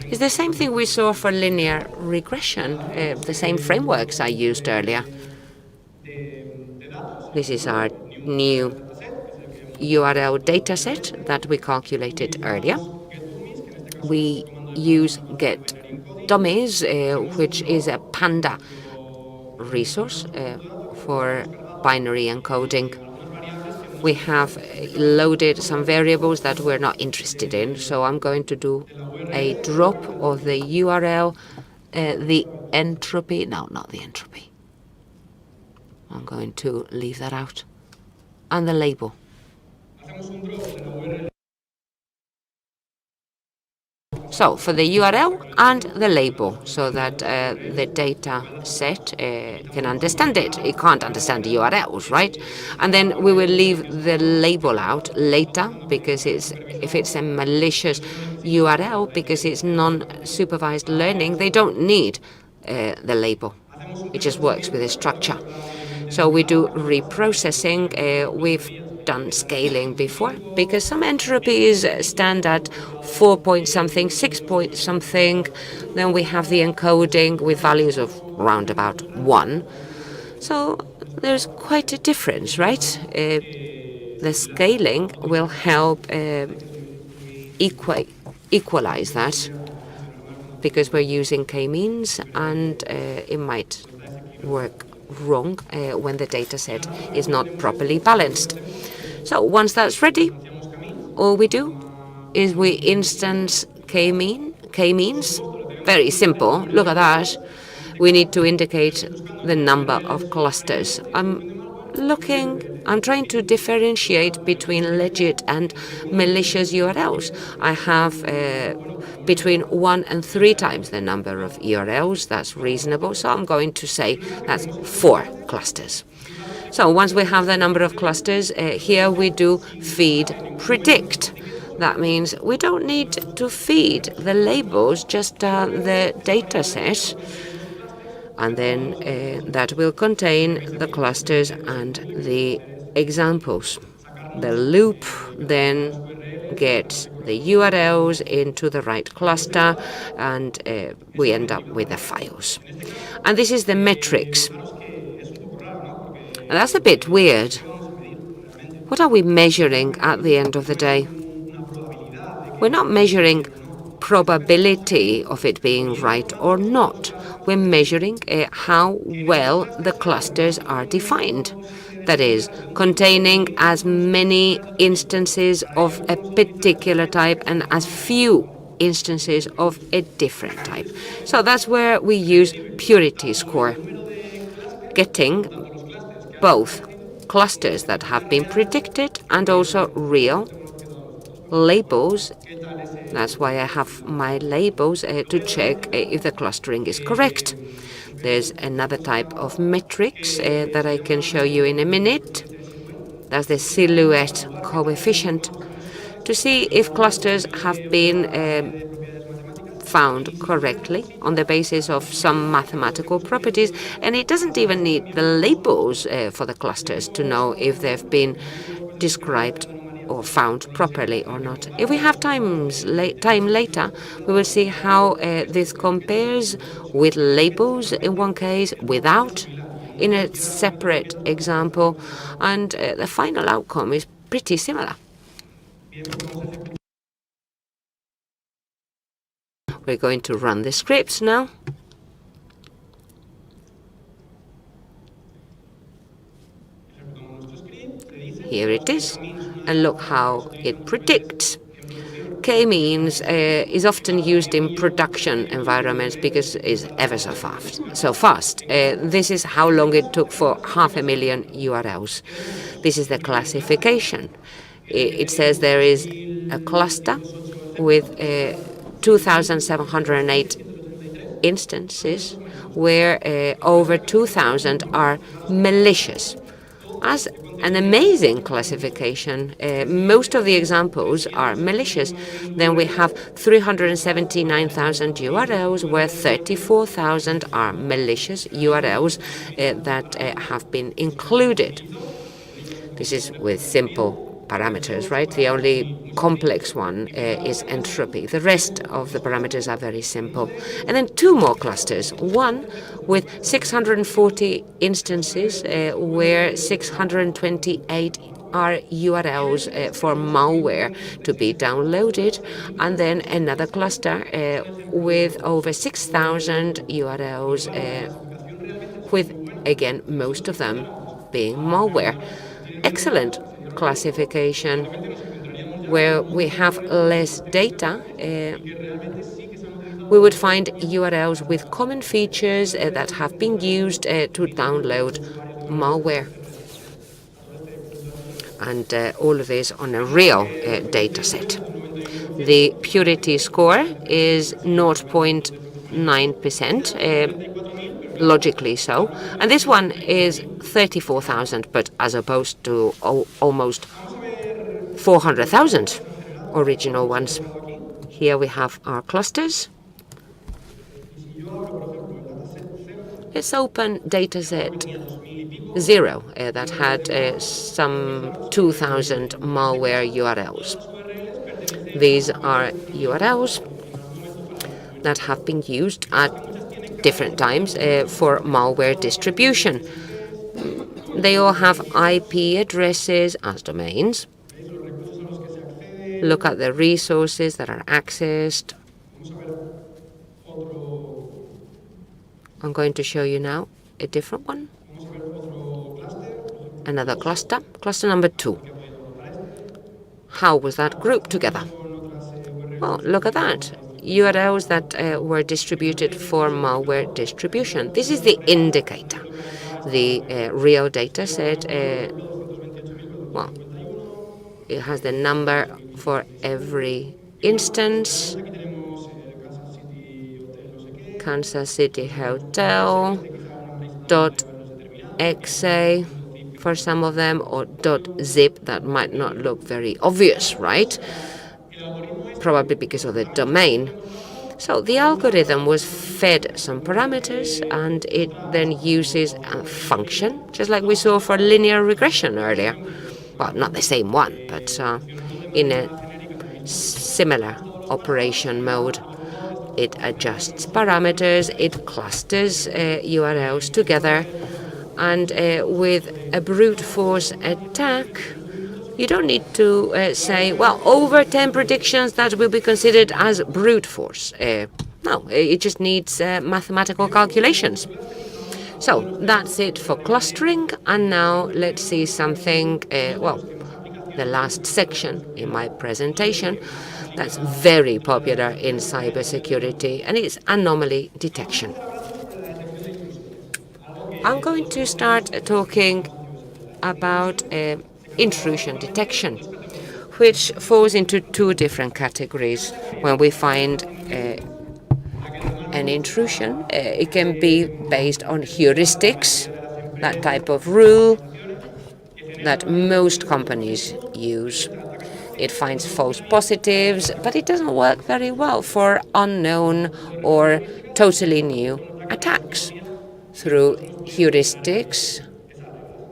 Speaker 2: It's the same thing we saw for linear regression, the same frameworks I used earlier. This is our new URL dataset that we calculated earlier. We use get dummies, which is a Panda resource for binary encoding. We have loaded some variables that we're not interested in, so I'm going to do a drop of the URL, the entropy, no, not the entropy. I'm going to leave that out. And the label. So for the URL and the label, so that the data set can understand it. It can't understand the URLs, right? And then we will leave the label out later, because if it's a malicious URL, because it's non-supervised learning, they don't need the label. It just works with the structure. So we do reprocessing. We've done scaling before, because some entropies stand at 4 point something, 6 point something. Then we have the encoding with values of round about 1. So there's quite a difference, right? The scaling will help equalize that, because we're using KMEANS, and it might work wrong when the data set is not properly balanced. So once that's ready, all we do is we instance KMEANS. Very simple. Look at that. We need to indicate the number of clusters. I'm trying to differentiate between legit and malicious URLs. I have between 1 and 3 times the number of URLs. That's reasonable. So I'm going to say that's 4 clusters. So once we have the number of clusters, here we do feed predict. That means we don't need to feed the labels, just the data set. And then that will contain the clusters and the examples. The loop then gets the URLs into the right cluster, and we end up with the files. And this is the metrics. And that's a bit weird. What are we measuring at the end of the day? We're not measuring probability of it being right or not. We're measuring how well the clusters are defined. That is, containing as many instances of a particular type and as few instances of a different type. So that's where we use purity score, getting both clusters that have been predicted and also real labels. That's why I have my labels to check if the clustering is correct. There's another type of metrics that I can show you in a minute. That's the silhouette coefficient, to see if clusters have been found correctly on the basis of some mathematical properties. And it doesn't even need the labels for the clusters to know if they've been described or found properly or not. If we have time later, we will see how this compares with labels in one case, without in a separate example, and the final outcome is pretty similar. We're going to run the scripts now. Here it is, and look how it predicts. KMEANS is often used in production environments because it's ever so fast. This is how long it took for 500,000 URLs. This is the classification. It says there is a cluster with 2,708 instances where over 2,000 are malicious. As an amazing classification. Most of the examples are malicious. Then we have 379,000 URLs where 34,000 are malicious URLs that have been included. This is with simple parameters, right? The only complex one is entropy. The rest of the parameters are very simple. And then two more clusters. One with 640 instances where 628 are URLs for malware to be downloaded. And then another cluster with over 6,000 URLs with, again, most of them being malware. Excellent classification. Where we have less data, we would find URLs with common features that have been used to download malware. And all of this on a real data set. The purity score is 0.9%, logically so. And this one is 34,000, but as opposed to almost 400,000 original ones. Here we have our clusters. Let's open dataset 0 that had some 2,000 malware URLs. These are URLs that have been used at different times for malware distribution. They all have IP addresses as domains. Look at the resources that are accessed. I'm going to show you now a different one. Another cluster, cluster number 2. How was that grouped together? Well, look at that. URLs that were distributed for malware distribution. This is the indicator. The real data set, well, it has the number for every instance. Kansas City Hotel, .exe for some of them, or .zip. That might not look very obvious, right? Probably because of the domain. So the algorithm was fed some parameters, and it then uses a function, just like we saw for linear regression earlier. Well, not the same one, but in a similar operation mode. It adjusts parameters, it clusters URLs together, and with a brute force attack, you don't need to say, well, over 10 predictions that will be considered as brute force. No, it just needs mathematical calculations. So that's it for clustering, and now let's see something, well, the last section in my presentation that's very popular in cybersecurity, and it's anomaly detection. I'm going to start talking about intrusion detection, which falls into two different categories. When we find an intrusion, it can be based on heuristics, that type of rule that most companies use. It finds false positives, but it doesn't work very well for unknown or totally new attacks. Through heuristics,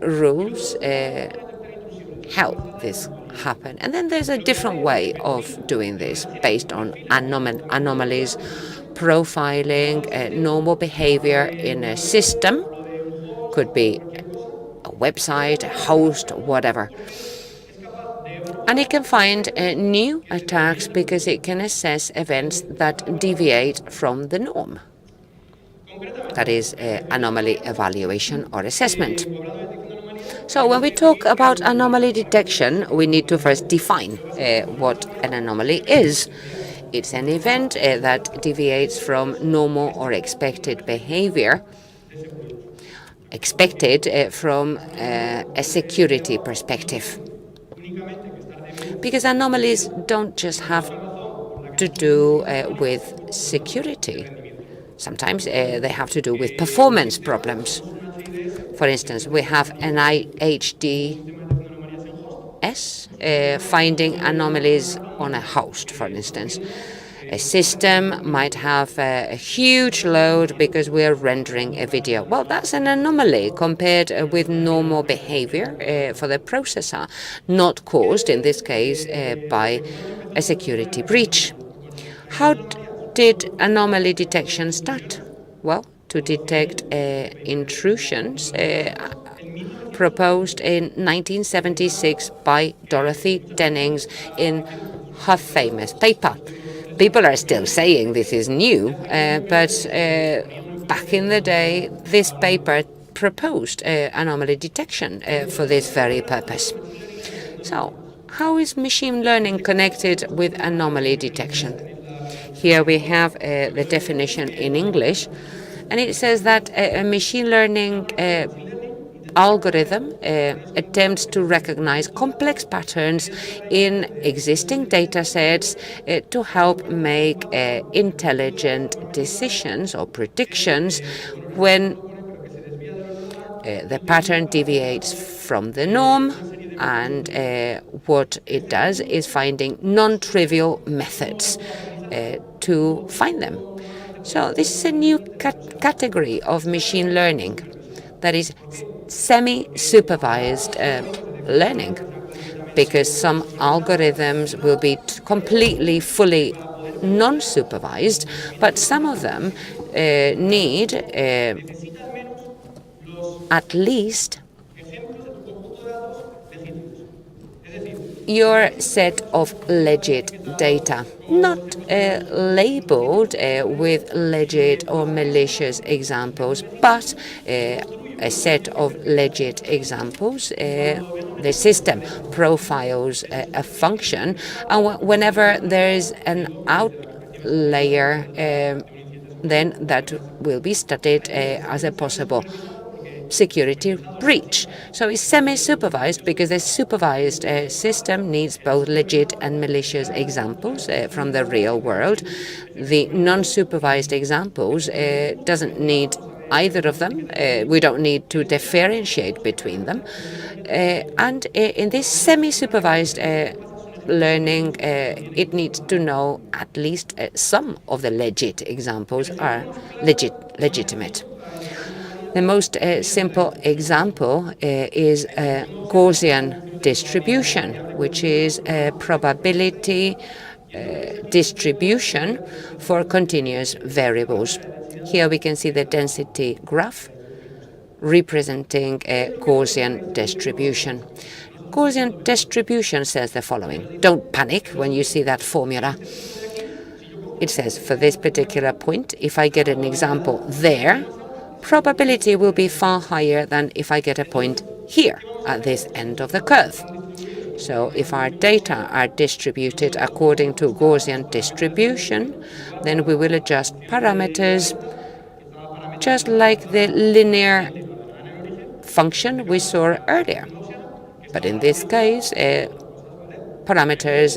Speaker 2: rules help this happen. And then there's a different way of doing this based on anomalies, profiling, normal behavior in a system. Could be a website, a host, whatever. And it can find new attacks because it can assess events that deviate from the norm. That is anomaly evaluation or assessment. So when we talk about anomaly detection, we need to first define what an anomaly is. It's an event that deviates from normal or expected behavior, expected from a security perspective. Because anomalies don't just have to do with security. Sometimes they have to do with performance problems. For instance, we have an IHDS finding anomalies on a host, for instance. A system might have a huge load because we are rendering a video. Well, that's an anomaly compared with normal behavior for the processor, not caused, in this case, by a security breach. How did anomaly detection start? Well, to detect intrusions proposed in 1976 by Dorothy Dennings in her famous paper. People are still saying this is new, but back in the day, this paper proposed anomaly detection for this very purpose. So, how is machine learning connected with anomaly detection? Here we have the definition in English, and it says that a machine learning algorithm attempts to recognize complex patterns in existing data sets to help make intelligent decisions or predictions when the pattern deviates from the norm, and what it does is finding non-trivial methods to find them. So this is a new category of machine learning that is semi-supervised learning, because some algorithms will be completely, fully non-supervised, but some of them need at least your set of legit data, not labeled with legit or malicious examples, but a set of legit examples. The system profiles a function, and whenever there is an outlier, then that will be studied as a possible security breach. So it's semi-supervised because the supervised system needs both legit and malicious examples from the real world. The non-supervised examples doesn't need either of them. We don't need to differentiate between them. And in this semi-supervised learning, it needs to know at least some of the legit examples are legitimate. The most simple example is Gaussian distribution, which is a probability distribution for continuous variables. Here we can see the density graph representing a Gaussian distribution. Gaussian distribution says the following. Don't panic when you see that formula. It says for this particular point, if I get an example there, probability will be far higher than if I get a point here at this end of the curve. So if our data are distributed according to Gaussian distribution, then we will adjust parameters just like the linear function we saw earlier. But in this case, parameters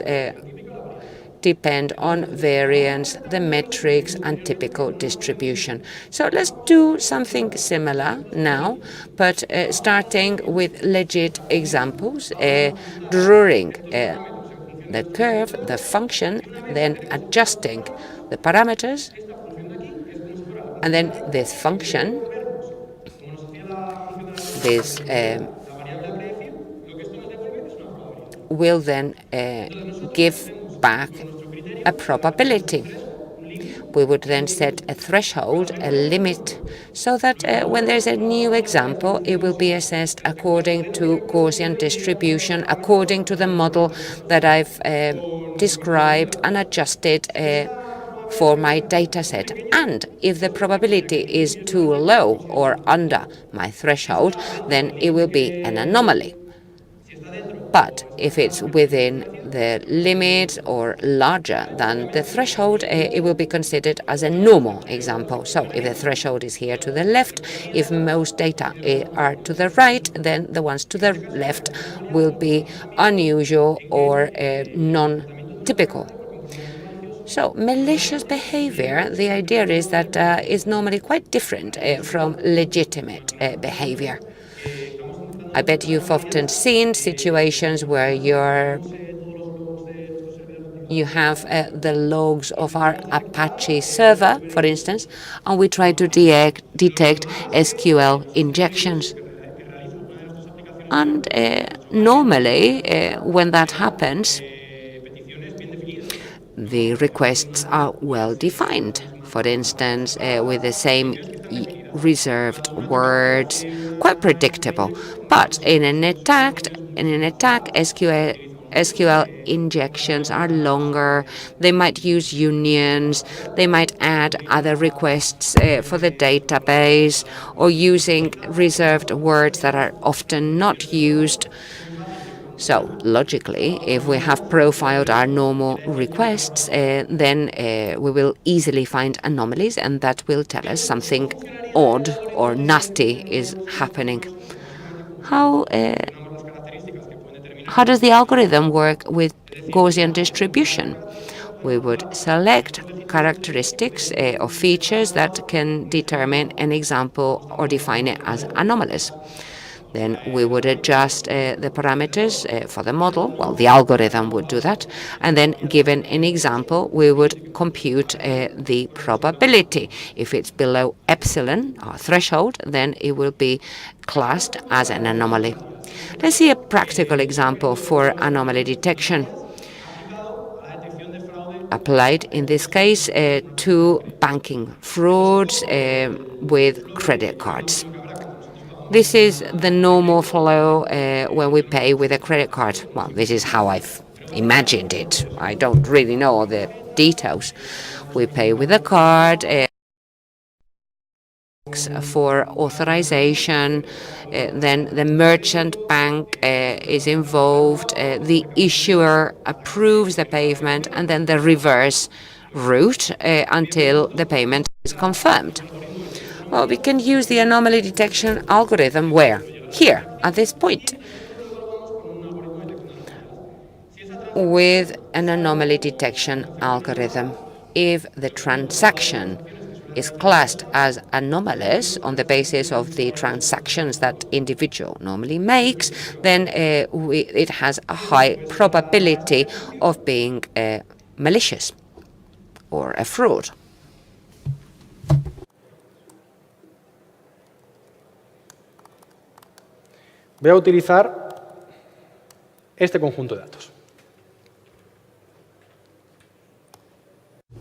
Speaker 2: depend on variance, the metrics, and typical distribution. So let's do something similar now, but starting with legit examples, drawing the curve, the function, then adjusting the parameters, and then this function, this will then give back a probability. We would then set a threshold, a limit, so that when there's a new example, it will be assessed according to Gaussian distribution, according to the model that I've described and adjusted for my data set. And if the probability is too low or under my threshold, then it will be an anomaly. But if it's within the limit or larger than the threshold, it will be considered as a normal example. So if the threshold is here to the left, if most data are to the right, then the ones to the left will be unusual or non-typical. So malicious behavior, the idea is that is normally quite different from legitimate behavior. I bet you've often seen situations where you have the logs of our Apache server, for instance, and we try to detect SQL injections. And normally, when that happens, the requests are well defined. For instance, with the same reserved words, quite predictable. But in an attack, SQL injections are longer. They might use unions. They might add other requests for the database, or using reserved words that are often not used. So logically, if we have profiled our normal requests, then we will easily find anomalies, and that will tell us something odd or nasty is happening. How does the algorithm work with Gaussian distribution? We would select characteristics or features that can determine an example or define it as anomalous. Then we would adjust the parameters for the model. Well, the algorithm would do that. And then, given an example, we would compute the probability. If it's below epsilon, our threshold, then it will be classed as an anomaly. Let's see a practical example for anomaly detection, applied in this case to banking frauds with credit cards. This is the normal flow when we pay with a credit card. Well, this is how I've imagined it. I don't really know all the details. We pay with a card for authorization, then the merchant bank is involved, the issuer approves the payment, and then the reverse route until the payment is confirmed. Well, we can use the anomaly detection algorithm where? Here, at this point. With an anomaly detection algorithm, if the transaction is classed as anomalous on the basis of the transactions that individual normally makes, then it has a high probability of being malicious or a fraud.
Speaker 4: Voy a utilizar este conjunto de datos.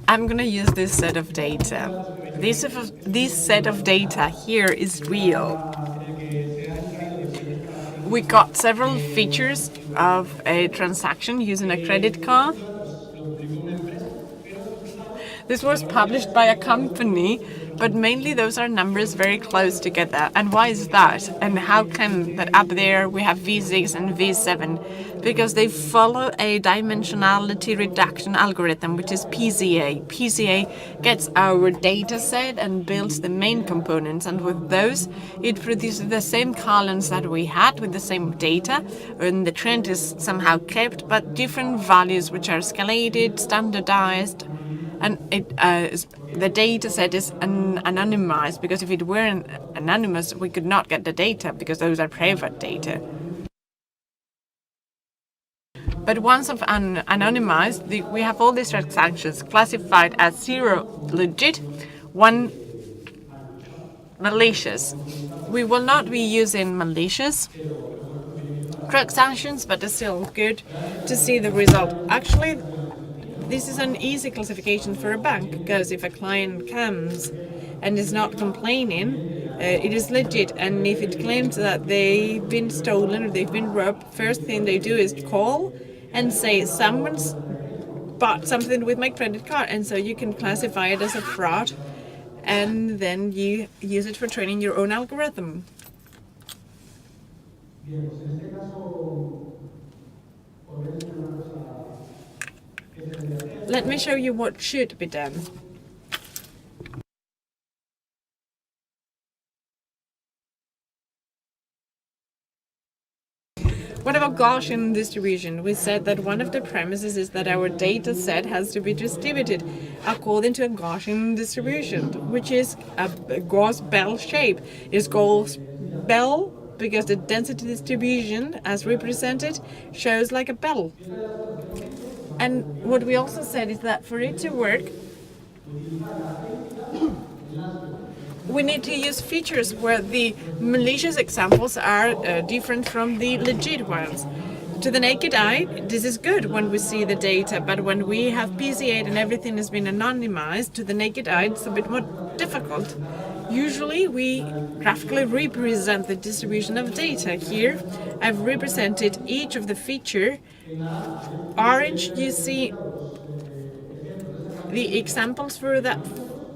Speaker 3: I'm going to use this set of data. This set of data here is real. We got several features of a transaction using a credit card. This was published by a company, but mainly those are numbers very close together. And why is that? And how come that up there we have V6 and V7? Because they follow a dimensionality reduction algorithm, which is PCA. PCA gets our data set and builds the main components. And with those, it produces the same columns that we had with the same data. And the trend is somehow kept, but different values which are escalated, standardized. And the data set is anonymized, because if it weren't anonymous, we could not get the data, because those are private data. But once anonymized, we have all these transactions classified as 0 legit, 1 malicious. We will not be using malicious transactions, but it's still good to see the result. Actually, this is an easy classification for a bank, because if a client comes and is not complaining, it is legit. And if it claims that they've been stolen or they've been robbed, first thing they do is call and say, someone's bought something with my credit card. And so you can classify it as a fraud, and then you use it for training your own algorithm. Let me show you what should be done. What about Gaussian distribution? We said that one of the premises is that our data set has to be distributed according to a Gaussian distribution, which is a Gauss bell shape. It's Gauss bell because the density distribution, as represented, shows like a bell. And what we also said is that for it to work, we need to use features where the malicious examples are different from the legit ones. To the naked eye, this is good when we see the data, but when we have PC8 and everything has been anonymized, to the naked eye it's a bit more difficult. Usually we graphically represent the distribution of data. Here I've represented each of the feature. Orange, you see the examples for that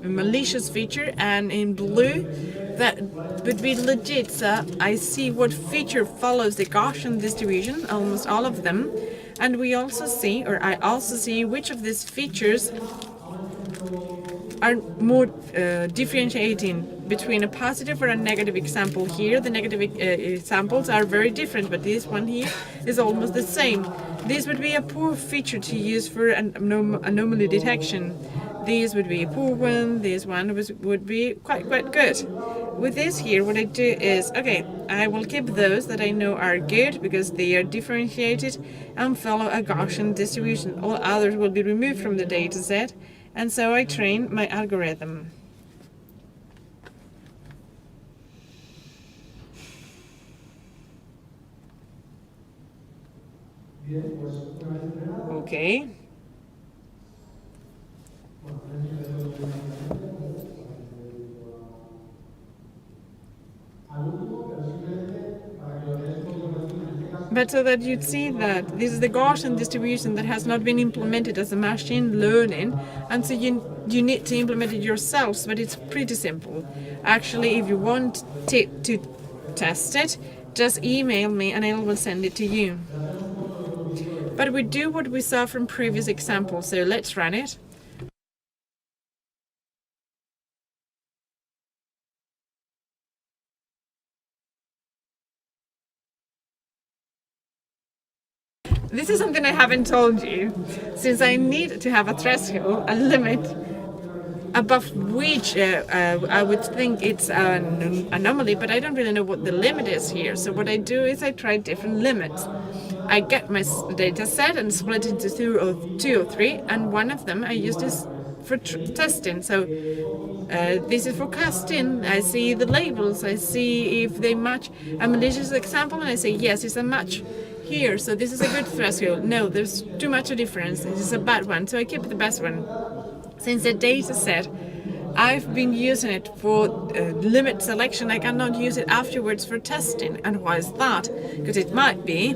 Speaker 3: malicious feature, and in blue that would be legit. So I see what feature follows the Gaussian distribution, almost all of them, and we also see, or I also see, which of these features are more differentiating between a positive or a negative example. Here the negative examples are very different, but this one here is almost the same. This would be a poor feature to use for an anomaly detection. These would be a poor one, this one would be quite good. With this here, what I do is, okay, I will keep those that I know are good because they are differentiated and follow a Gaussian distribution. All others will be removed from the data set, and so I train my algorithm. Okay. But so that you'd see that this is the Gaussian distribution that has not been implemented as a machine learning, and so you need to implement it yourselves, but it's pretty simple. Actually, if you want to test it, just email me and I will send it to you. But we do what we saw from previous examples, so let's run it. This is something I haven't told you, since I need to have a threshold, a limit, above which I would think it's an anomaly, but I don't really know what the limit is here. So what I do is I try different limits. I get my data set and split it into two or three, and one of them I use this for testing. So this is for casting. I see the labels, I see if they match a malicious example, and I say yes, it's a match. Here, so this is a good threshold. No, there's too much a difference. This is a bad one, so I keep the best one. Since the data set, I've been using it for limit selection. I cannot use it afterwards for testing. And why is that? Because it might be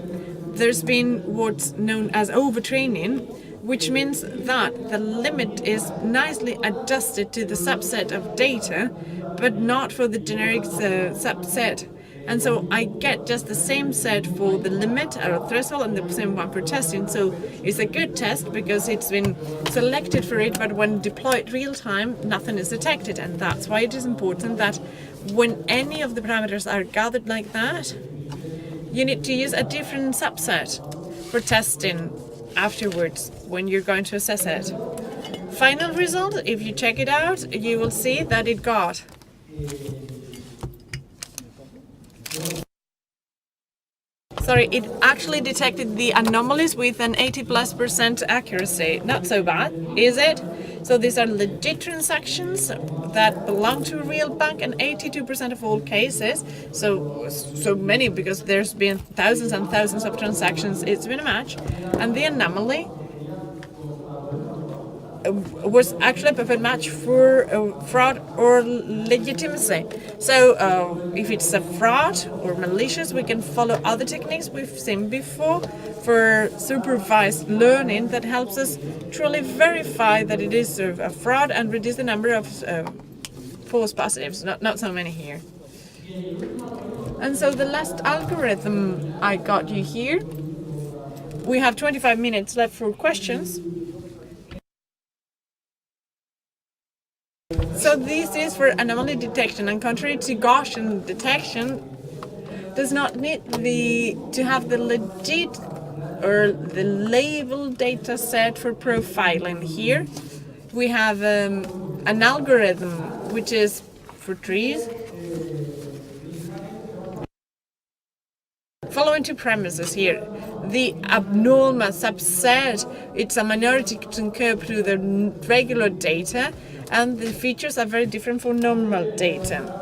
Speaker 3: there's been what's known as overtraining, which means that the limit is nicely adjusted to the subset of data, but not for the generic subset. And so I get just the same set for the limit or threshold and the same one for testing. So it's a good test because it's been selected for it, but when deployed real time, nothing is detected. And that's why it is important that when any of the parameters are gathered like that, you need to use a different subset for testing afterwards when you're going to assess it. Final result, if you check it out, you will see that it got it actually detected the anomalies with an 80+% accuracy. Not so bad, is it? So these are legit transactions that belong to a real bank, and 82% of all cases. So many, because there's been thousands and thousands of transactions. It's been a match, and the anomaly was actually a perfect match for fraud or legitimacy. So if it's a fraud or malicious, we can follow other techniques we've seen before for supervised learning that helps us truly verify that it is a fraud and reduce the number of false positives. Not so many here. And so the last algorithm I got you here We have 25 minutes left for questions. So this is for anomaly detection, and contrary to Gaussian detection, does not need to have the legit or the label data set for profiling. Here we have an algorithm which is for trees, following two premises here. The abnormal subset, it's a minority can cope through the regular data, and the features are very different from normal data.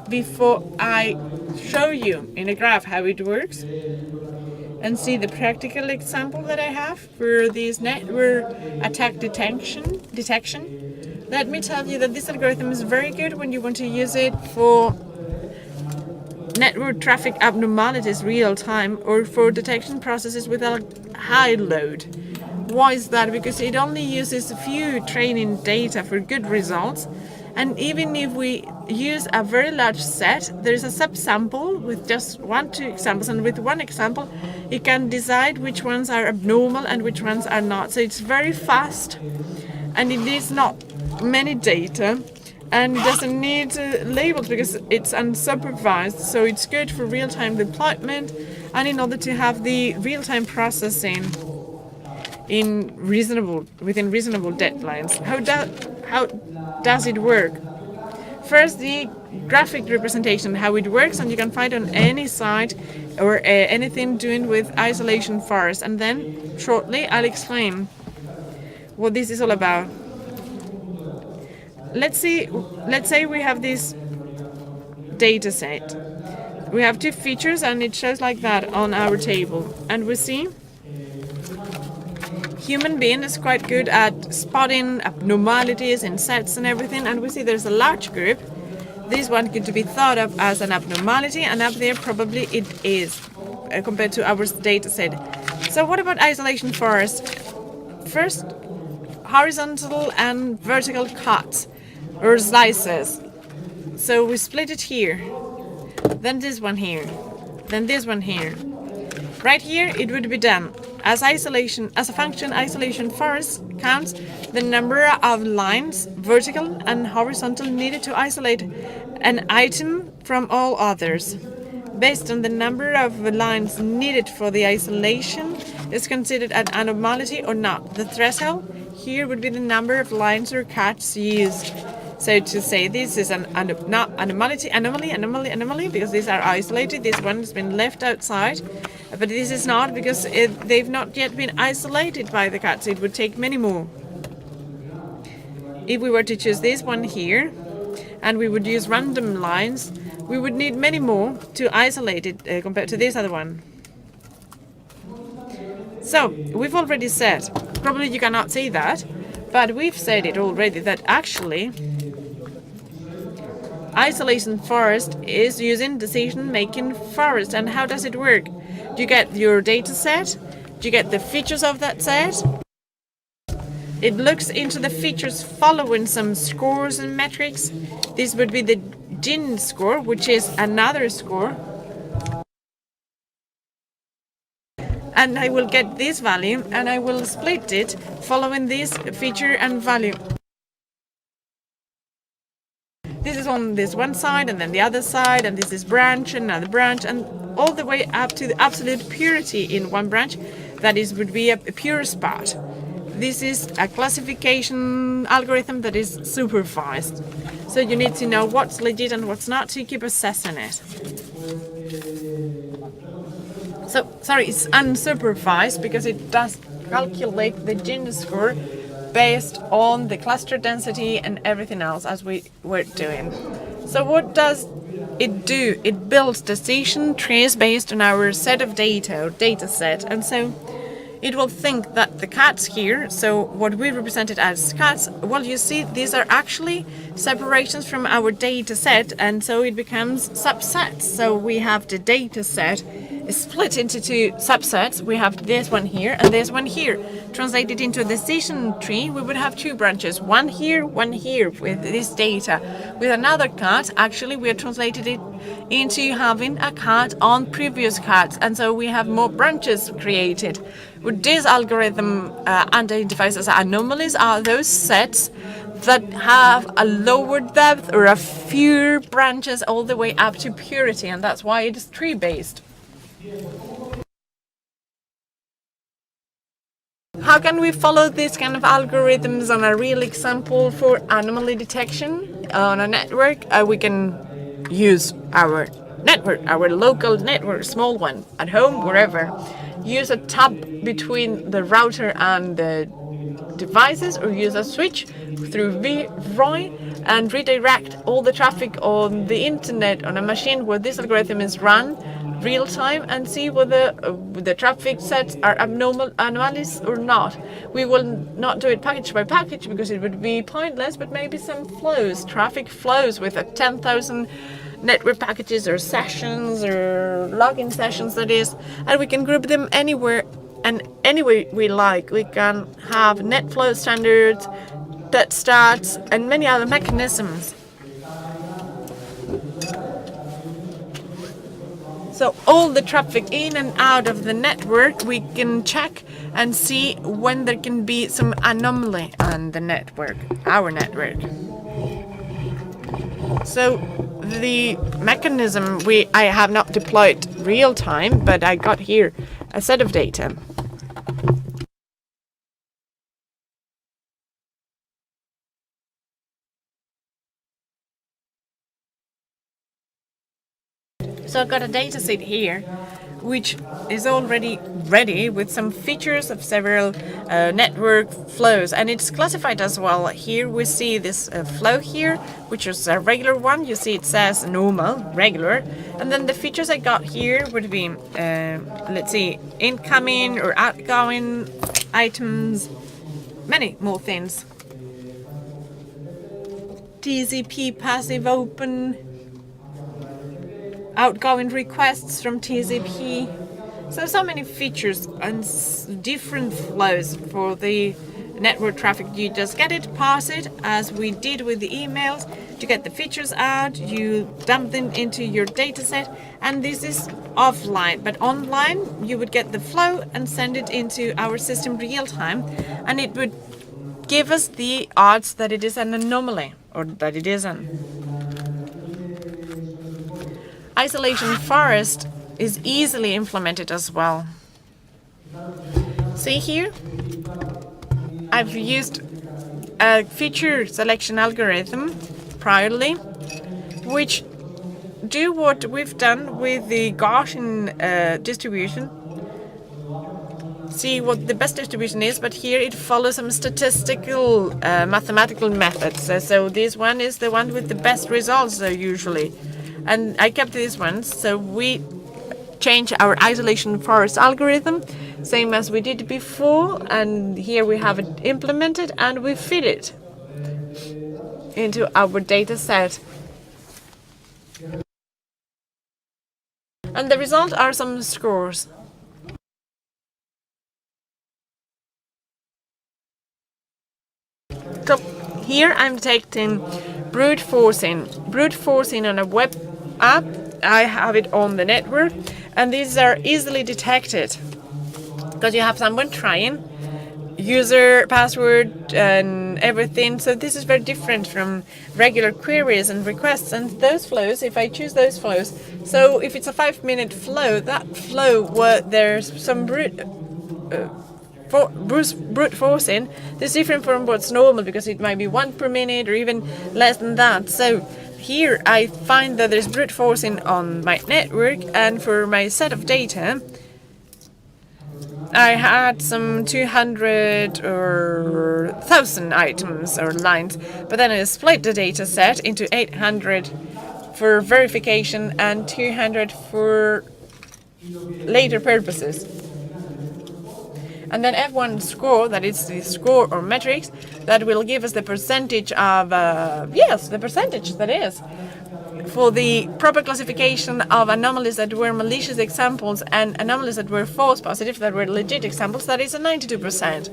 Speaker 3: Before I show you in a graph how it works and see the practical example that I have for this network attack detection, let me tell you that this algorithm is very good when you want to use it for network traffic abnormalities real time or for detection processes with a high load. Why is that? Because it only uses a few training data for good results, and even if we use a very large set, there is a subsample with just 1-2 examples, and with one example it can decide which ones are abnormal and which ones are not. So it's very fast, and it needs not many data, and it doesn't need labels because it's unsupervised. So it's good for real-time deployment and in order to have the real-time processing within reasonable deadlines. How does it work? First, the graphic representation, how it works, and you can find on any site or anything doing with isolation forest. And then shortly I'll explain what this is all about. Let's say we have this data set. We have two features and it shows like that on our table, and we see human being is quite good at spotting abnormalities in sets and everything, and we see there's a large group. This one could be thought of as an abnormality, and up there probably it is compared to our data set. So what about isolation forest? First, horizontal and vertical cuts or slices. So we split it here, then this one here, then this one here. Right here it would be done. As a function, isolation forest counts the number of lines, vertical and horizontal, needed to isolate an item from all others. Based on the number of lines needed for the isolation is considered an anomaly or not. The threshold here would be the number of lines or cuts used. So to say this is an anomaly, because these are isolated. This one has been left outside, but this is not, because they've not yet been isolated by the cuts. It would take many more. If we were to choose this one here, and we would use random lines, we would need many more to isolate it compared to this other one. So we've already said, probably you cannot see that, but we've said it already, that actually isolation forest is using decision-making forest. And how does it work? You get your data set, you get the features of that set. It looks into the features following some scores and metrics. This would be the GIN score, which is another score. And I will get this value and I will split it following this feature and value. This is on this one side and then the other side, and this is branch, another branch, and all the way up to the absolute purity in one branch. That is would be a pure spot. This is a classification algorithm that is supervised. So you need to know what's legit and what's not to keep assessing it. So, sorry, it's unsupervised because it does calculate the GIN score based on the cluster density and everything else as we were doing. So what does it do? It builds decision trees based on our set of data or data set, and so it will think that the cats here, so what we represented as cats, well, you see these are actually separations from our data set, and so it becomes subsets. So we have the data set split into two subsets. We have this one here and this one here. Translated into a decision tree, we would have two branches, one here with this data. With another cut, actually we are translated it into having a cut on previous cuts, and so we have more branches created. What this algorithm identifies as anomalies are those sets that have a lower depth or a fewer branches all the way up to purity, and that's why it is tree-based. How can we follow this kind of algorithms on a real example for anomaly detection on a network? We can use our network, our local network, small one, at home, wherever. Use a tab between the router and the devices, or use a switch through VROI and redirect all the traffic on the internet on a machine where this algorithm is run real time, and see whether the traffic sets are anomalies or not. We will not do it package by package because it would be pointless, but maybe some flows, traffic flows with 10,000 network packages or sessions or login sessions, that is, and we can group them anywhere and any way we like. We can have net flow standards, that starts, and many other mechanisms. So all the traffic in and out of the network, we can check and see when there can be some anomaly on the network, our network. So the mechanism I have not deployed real time, but I got here a set of data. So I've got a data set here, which is already ready with some features of several network flows, and it's classified as well. Here we see this flow here, which is a regular one. You see it says normal, regular, and then the features I got here would be, let's see, incoming or outgoing items, many more things. TCP passive open, outgoing requests from TCP. So many features and different flows for the network traffic. You just get it, parse it, as we did with the emails. You get the features out, you dump them into your data set, and this is offline. But online, you would get the flow and send it into our system real time, and it would give us the odds that it is an anomaly or that it isn't. Isolation forest is easily implemented as well. See here? I've used a feature selection algorithm priorly, which do what we've done with the Gaussian distribution. See what the best distribution is, but here it follows some statistical mathematical methods. So this one is the one with the best results usually. And I kept these ones, so we change our isolation forest algorithm, same as we did before, and here we have it implemented and we fit it into our data set. And the result are some scores. So here I'm taking brute forcing on a web app. I have it on the network, and these are easily detected because you have someone trying user password and everything. So this is very different from regular queries and requests, and those flows, if I choose those flows, so if it's a 5-minute flow, that flow where there's some brute forcing, this is different from what's normal because it might be 1 per minute or even less than that. So here I find that there's brute forcing on my network, and for my set of data I had some 200 or 1,000 items or lines, but then I split the data set into 800 for verification and 200 for later purposes. And then F1 score, that is the score or metrics, that will give us the percentage of, yes, the percentage that is. for the proper classification of anomalies that were malicious examples and anomalies that were false positive, that were legit examples, that is a 92%.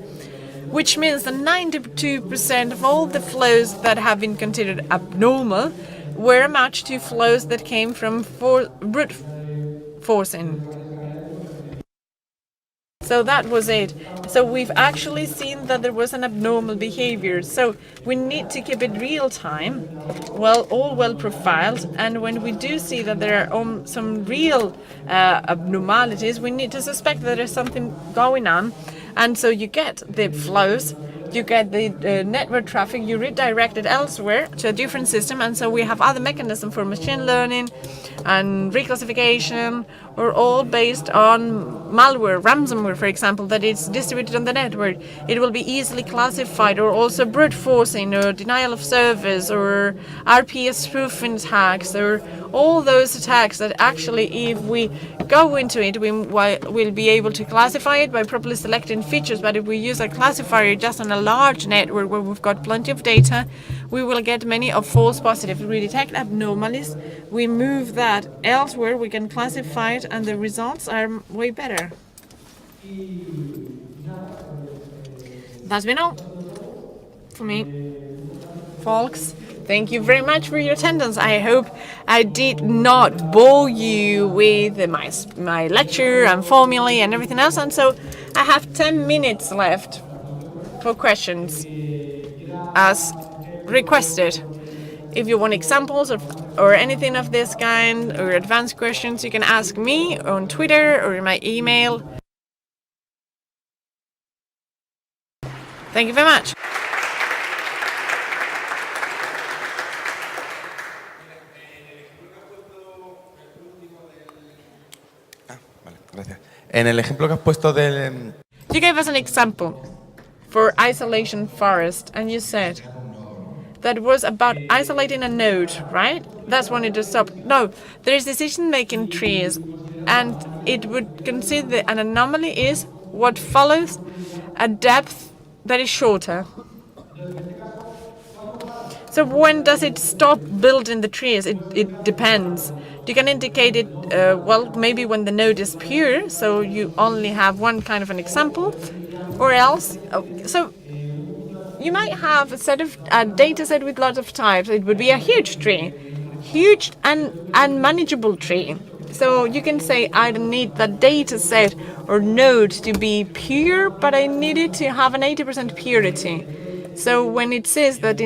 Speaker 3: Which means that 92% of all the flows that have been considered abnormal were a match to flows that came from brute forcing. So that was it. So we've actually seen that there was an abnormal behavior. So we need to keep it real time, all well profiled. And when we do see that there are some real abnormalities, we need to suspect that there's something going on. And so you get the flows, you get the network traffic, you redirect it elsewhere to a different system. And so we have other mechanisms for machine learning and reclassification, or all based on malware, ransomware, for example, that is distributed on the network. It will be easily classified, or also brute forcing, or denial of service, or RPS spoofing attacks, or all those attacks that actually, if we go into it, we'll be able to classify it by properly selecting features. But if we use a classifier just on a large network where we've got plenty of data, we will get many of false positives. If we detect anomalies, we move that elsewhere, we can classify it, and the results are way better. That's been all for me, folks. Thank you very much for your attendance. I hope I did not bore you with my lecture and formulae and everything else. And so I have 10 minutes left for questions as requested. If you want examples or anything of this kind, or advanced questions, you can ask me on Twitter or in my email. Thank you very much.
Speaker 5: Gracias. En el ejemplo que has puesto del...
Speaker 3: You gave us an example for isolation forest, and you said that was about isolating a node, right? That's when it just stopped. No, there is decision-making trees, and it would consider an anomaly is what follows a depth that is shorter. So when does it stop building the trees? It depends. You can indicate it, maybe when the node is pure, so you only have one kind of an example, or else. So you might have a data set with lots of types. It would be a huge tree, huge and unmanageable tree. So you can say, I don't need that data set or node to be pure, but I need it to have an 80% purity. So when it says that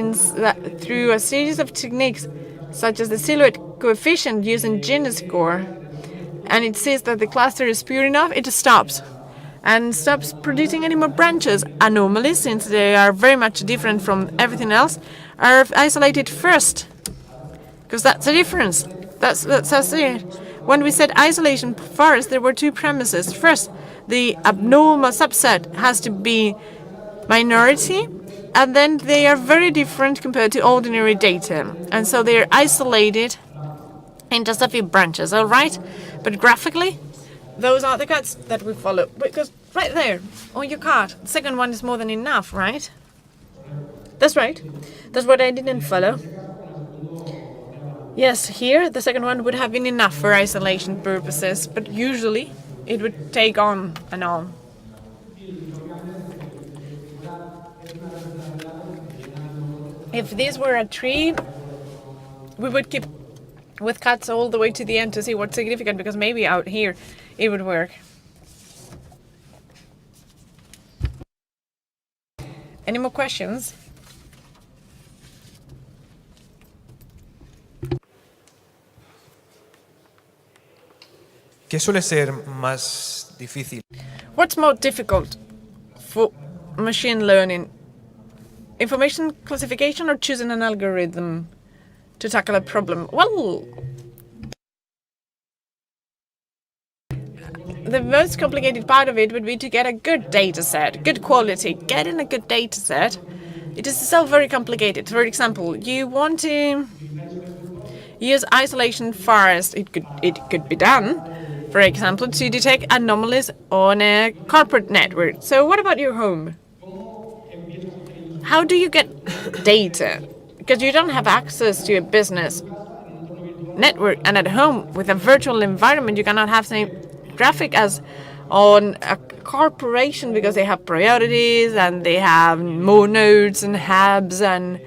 Speaker 3: through a series of techniques, such as the silhouette coefficient using Gini score, and it says that the cluster is pure enough, it stops. And stops producing any more branches. Anomalies, since they are very much different from everything else, are isolated first. Because that's the difference. That's it. When we said isolation forest, there were two premises. First, the abnormal subset has to be minority, and then they are very different compared to ordinary data. And so they are isolated in just a few branches, all right? But graphically, those are the cuts that we follow. Because right there, on your card, the second one is more than enough, right? That's right. That's what I didn't follow. Yes, here, the second one would have been enough for isolation purposes, but usually it would take on and on. If this were a tree, we would keep with cuts all the way to the end to see what's significant, because maybe out here it would work. Any more questions?
Speaker 5: ¿Qué suele ser más difícil?
Speaker 3: What's more difficult for machine learning? Information classification or choosing an algorithm to tackle a problem? Well, the most complicated part of it would be to get a good data set, good quality. Getting a good data set, it is so very complicated. For example, you want to use isolation forest. It could be done, for example, to detect anomalies on a corporate network. So what about your home? How do you get data? Because you don't have access to a business. network, and at home with a virtual environment, you cannot have same traffic as on a corporation because they have priorities and they have more nodes and hubs and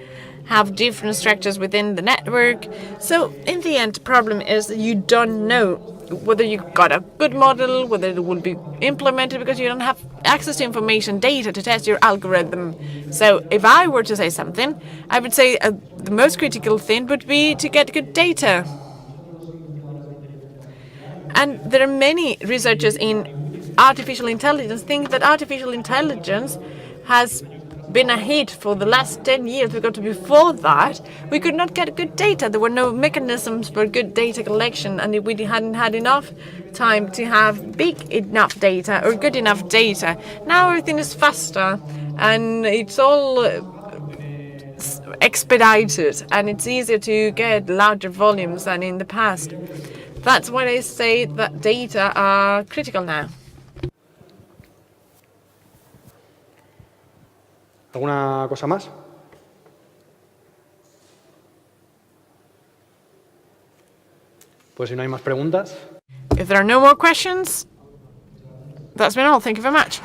Speaker 3: have different structures within the network. So in the end, the problem is that you don't know whether you got a good model, whether it will be implemented, because you don't have access to information, data to test your algorithm. So if I were to say something, I would say the most critical thing would be to get good data. And there are many researchers in artificial intelligence think that artificial intelligence has been a hit for the last 10 years, because before that we could not get good data. There were no mechanisms for good data collection, and we hadn't had enough time to have big enough data or good enough data. Now everything is faster and it's all expedited, and it's easier to get larger volumes than in the past. That's why I say that data are critical now.
Speaker 4: ¿Alguna cosa más? Pues si no hay más preguntas.
Speaker 3: If there are no more questions, that's been all. Thank you very much.